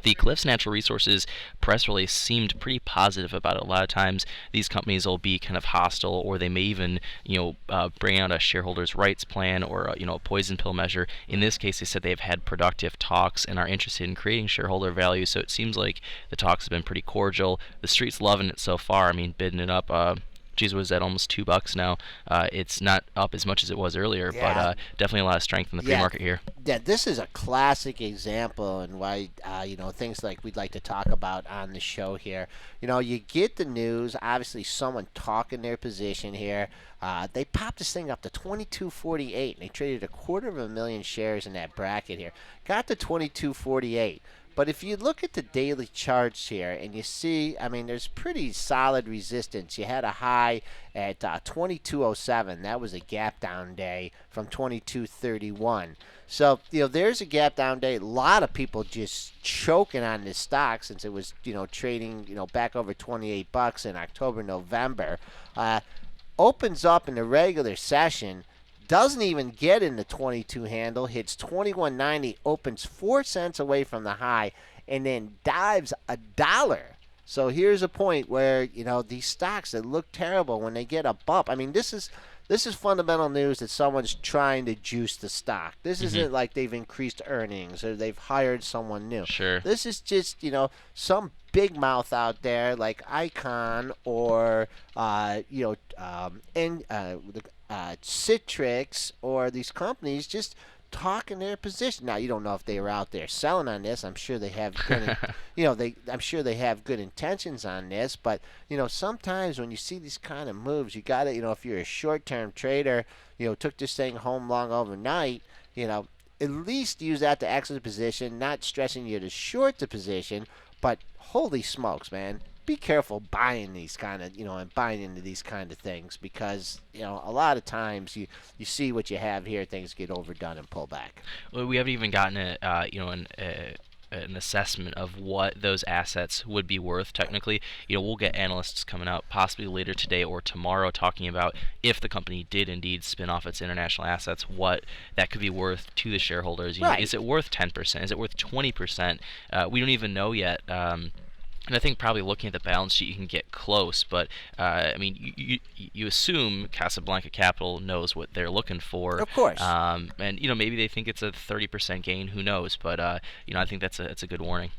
The Cliffs Natural Resources press release seemed pretty positive about it. A lot of times these companies will be kind of hostile, or they may even, bring out a shareholders' rights plan or a poison pill measure. In this case, they said they've had productive talks and are interested in creating shareholder value. So it seems like the talks have been pretty cordial. The street's loving it so far. I mean, bidding it up geez, was at almost $2 now. It's not up as much as it was earlier, Yeah. but definitely a lot of strength in the Yeah. pre-market here. Yeah, this is a classic example, and why things like we'd like to talk about on the show here. You get the news, obviously someone talking their position here. They popped this thing up to 22.48, and they traded 250,000 shares in that bracket here. Got to 22.48. But if you look at the daily charts here and you see, I mean, there's pretty solid resistance. You had a high at 22.07. That was a gap down day from 22.31. So, there's a gap down day. A lot of people just choking on this stock since it was, trading, back over $28 in October, November. Opens up in the regular session, doesn't even get in the 22 handle, hits 21.90, opens 4 cents away from the high, and then dives $1. So here's a point where, these stocks that look terrible when they get a bump. I mean, this is fundamental news that someone's trying to juice the stock. This isn't like they've increased earnings or they've hired someone new. Sure. This is just, some big mouth out there like Icon or, Citrix or these companies just talking their position. Now you don't know if they were out there selling on this. I'm sure they have good, I'm sure they have good intentions on this. But sometimes when you see these kind of moves, you got to, if you're a short-term trader, took this thing home long overnight, at least use that to exit the position, not stressing you to short the position. But holy smokes, man. Be careful buying these kind of, and buying into these kind of things because, a lot of times you see what you have here, things get overdone and pull back. Well, we haven't even gotten an assessment of what those assets would be worth technically. We'll get analysts coming out possibly later today or tomorrow talking about if the company did indeed spin off its international assets, what that could be worth to the shareholders. Right. Is it worth 10%? Is it worth 20%? We don't even know yet. And I think probably looking at the balance sheet, you can get close. But I mean, you assume Casablanca Capital knows what they're looking for. Of course. And maybe they think it's a 30% gain. Who knows? But I think that's a good warning.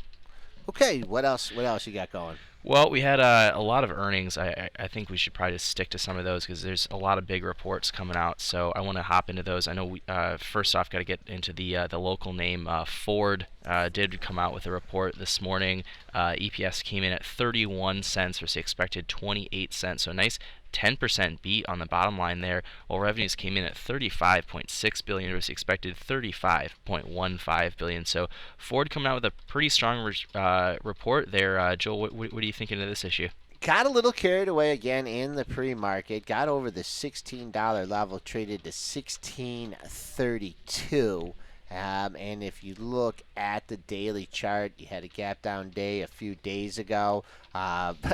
Okay, what else you got going? Well, we had a lot of earnings. I think we should probably just stick to some of those because there's a lot of big reports coming out. So I want to hop into those. I know we first off got to get into the local name. Ford did come out with a report this morning. EPS came in at 31 cents versus expected 28 cents. So a nice 10% beat on the bottom line there, while revenues came in at 35.6 billion versus expected 35.15 billion. So Ford coming out with a pretty strong report there. Joel, what are you thinking of this issue? Got a little carried away again in the pre-market. Got over the $16 level, traded to $16.32. And if you look at the daily chart, you had a gap down day a few days ago.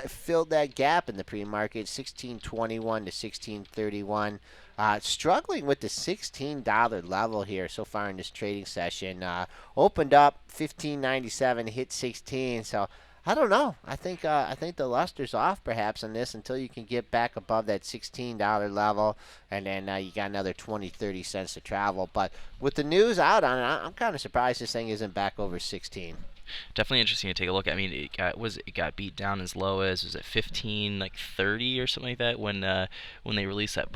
Filled that gap in the pre-market, 16.21 to 16.31. Struggling with the $16 level here so far in this trading session. Opened up 15.97, hit 16. So I don't know. I think the luster's off perhaps on this until you can get back above that $16 level, and then you got another 20, 30 cents to travel. But with the news out on it, I'm kind of surprised this thing isn't back over 16. Definitely interesting to take a look at. I mean, it got beat down as low as, was it 15, like 30 or something like that when they released that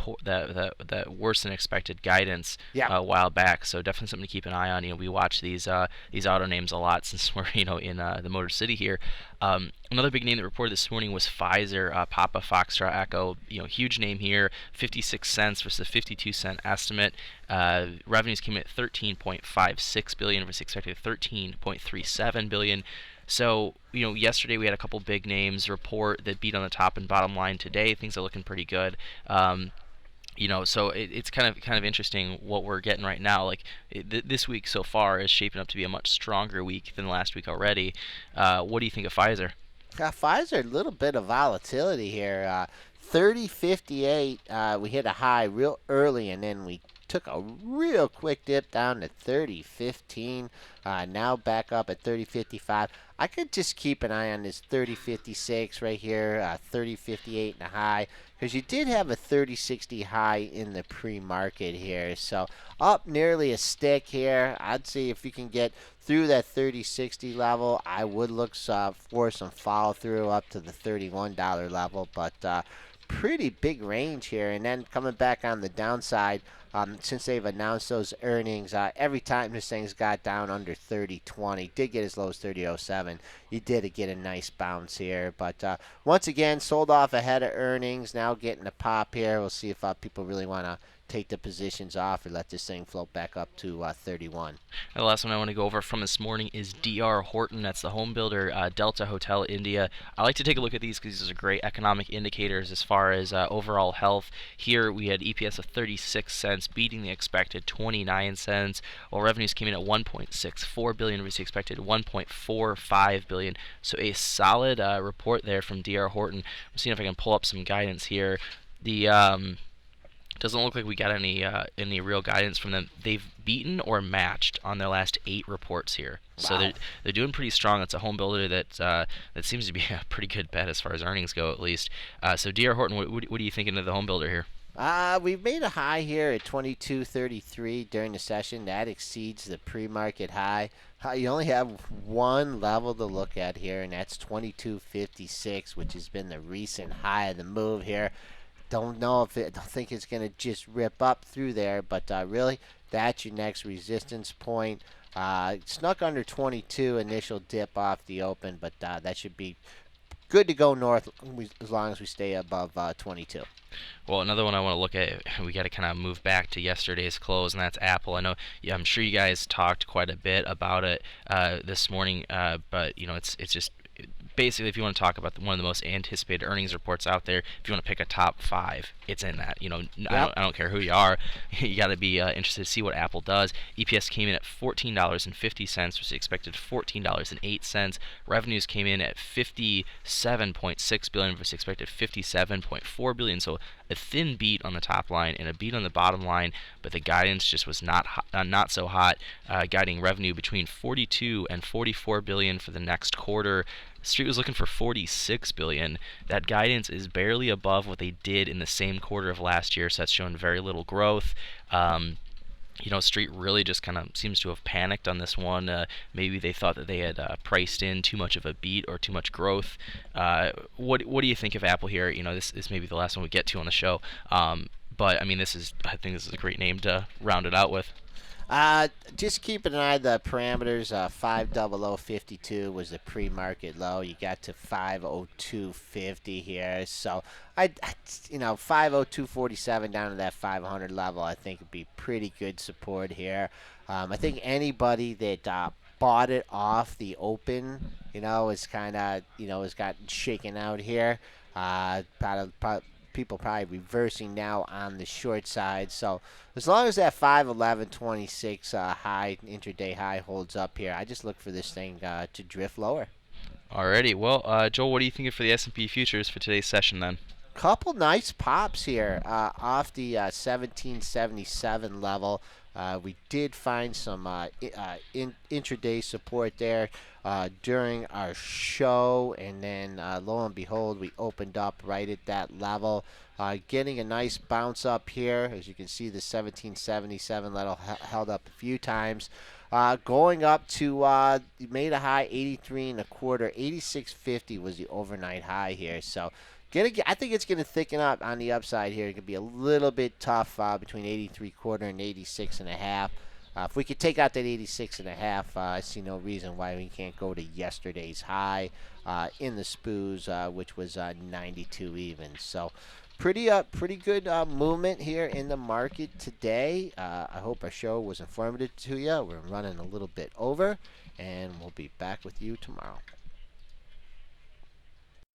worse than expected guidance a while back. So definitely something to keep an eye on. We watch these auto names a lot since we're in the Motor City here. Another big name that reported this morning was Pfizer, Papa Foxtrot Echo. Huge name here, 56 cents versus a 52-cent estimate. Revenues came in at 13.56 billion versus expected 13.37 billion. So, yesterday we had a couple big names report that beat on the top and bottom line. Today things are looking pretty good. So it's kind of interesting what we're getting right now. Like this week so far is shaping up to be a much stronger week than last week already. What do you think of Pfizer? Pfizer, a little bit of volatility here. 30.58. We hit a high real early, and then we took a real quick dip down to 30.15. Now back up at 30.55. I could just keep an eye on this 30.56 right here, 30.58 and a high, because you did have a 30.60 high in the pre-market here. So up nearly a stick here. I'd see if you can get through that 30.60 level. I would look for some follow through up to the $31 level, but pretty big range here. And then coming back on the downside, since they've announced those earnings, every time this thing's got down under 30.20, did get as low as 30.07, you did get a nice bounce here. But once again, sold off ahead of earnings, now getting a pop here. We'll see if people really want to take the positions off or let this thing float back up to 31. The last one I want to go over from this morning is D.R. Horton. That's the home builder, Delta Hotel India. I like to take a look at these because these are great economic indicators as far as overall health. Here we had EPS of 36 cents, beating the expected 29 cents, while revenues came in at 1.64 billion versus the expected 1.45 billion. So a solid report there from D.R. Horton. I'm seeing if I can pull up some guidance here. The doesn't look like we got any real guidance from them. They've beaten or matched on their last 8 reports here. Wow. So they're doing pretty strong. It's a home builder that seems to be a pretty good bet as far as earnings go, at least. So D.R. Horton, what are you thinking of the home builder here? We've made a high here at 22.33 during the session. That exceeds the pre-market high. You only have one level to look at here, and that's 22.56, which has been the recent high of the move here. Don't think it's going to just rip up through there, but really, that's your next resistance point. Snuck under 22 initial dip off the open, but that should be good to go north as long as we stay above 22. Well, another one I want to look at, we got to kind of move back to yesterday's close, and that's Apple. I know, I'm sure you guys talked quite a bit about it this morning, but it's just basically, if you want to talk about one of the most anticipated earnings reports out there, if you want to pick a top 5, it's in that. Yep. I don't care who you are, you got to be interested to see what Apple does. EPS came in at $14.50, which is expected $14.08. Revenues came in at $57.6 billion versus expected $57.4 billion. So a thin beat on the top line and a beat on the bottom line, but the guidance just was not so hot, guiding revenue between 42 and 44 billion for the next quarter. Street was looking for 46 billion. That guidance is barely above what they did in the same quarter of last year, so that's showing very little growth. Street really just kind of seems to have panicked on this one. Maybe they thought that they had priced in too much of a beat or too much growth. What do you think of Apple here? This may be the last one we get to on the show. But I think this is a great name to round it out with. Just keeping an eye on the parameters. 50052 was the pre-market low. You got to 50250 here. So, 50247 down to that 500 level, I think would be pretty good support here. I think anybody that bought it off the open, is kind of, has gotten shaken out here. People probably reversing now on the short side. So as long as that 511.26 high, intraday high holds up here, I just look for this thing to drift lower. Alrighty. Well, Joel, what are you thinking for the S&P futures for today's session then? Couple nice pops here off the 1777 level. We did find some intraday support there during our show, and then lo and behold, we opened up right at that level, getting a nice bounce up here. As you can see, the 1777 level held up a few times. Going up to made a high 83 and a quarter. 86.50 was the overnight high here. So I think it's going to thicken up on the upside here. It could be a little bit tough between 83 quarter and 86 and a half. If we could take out that 86 and a half, I see no reason why we can't go to yesterday's high in the SPOOs, which was 92 even. So pretty good movement here in the market today. I hope our show was informative to you. We're running a little bit over, and we'll be back with you tomorrow.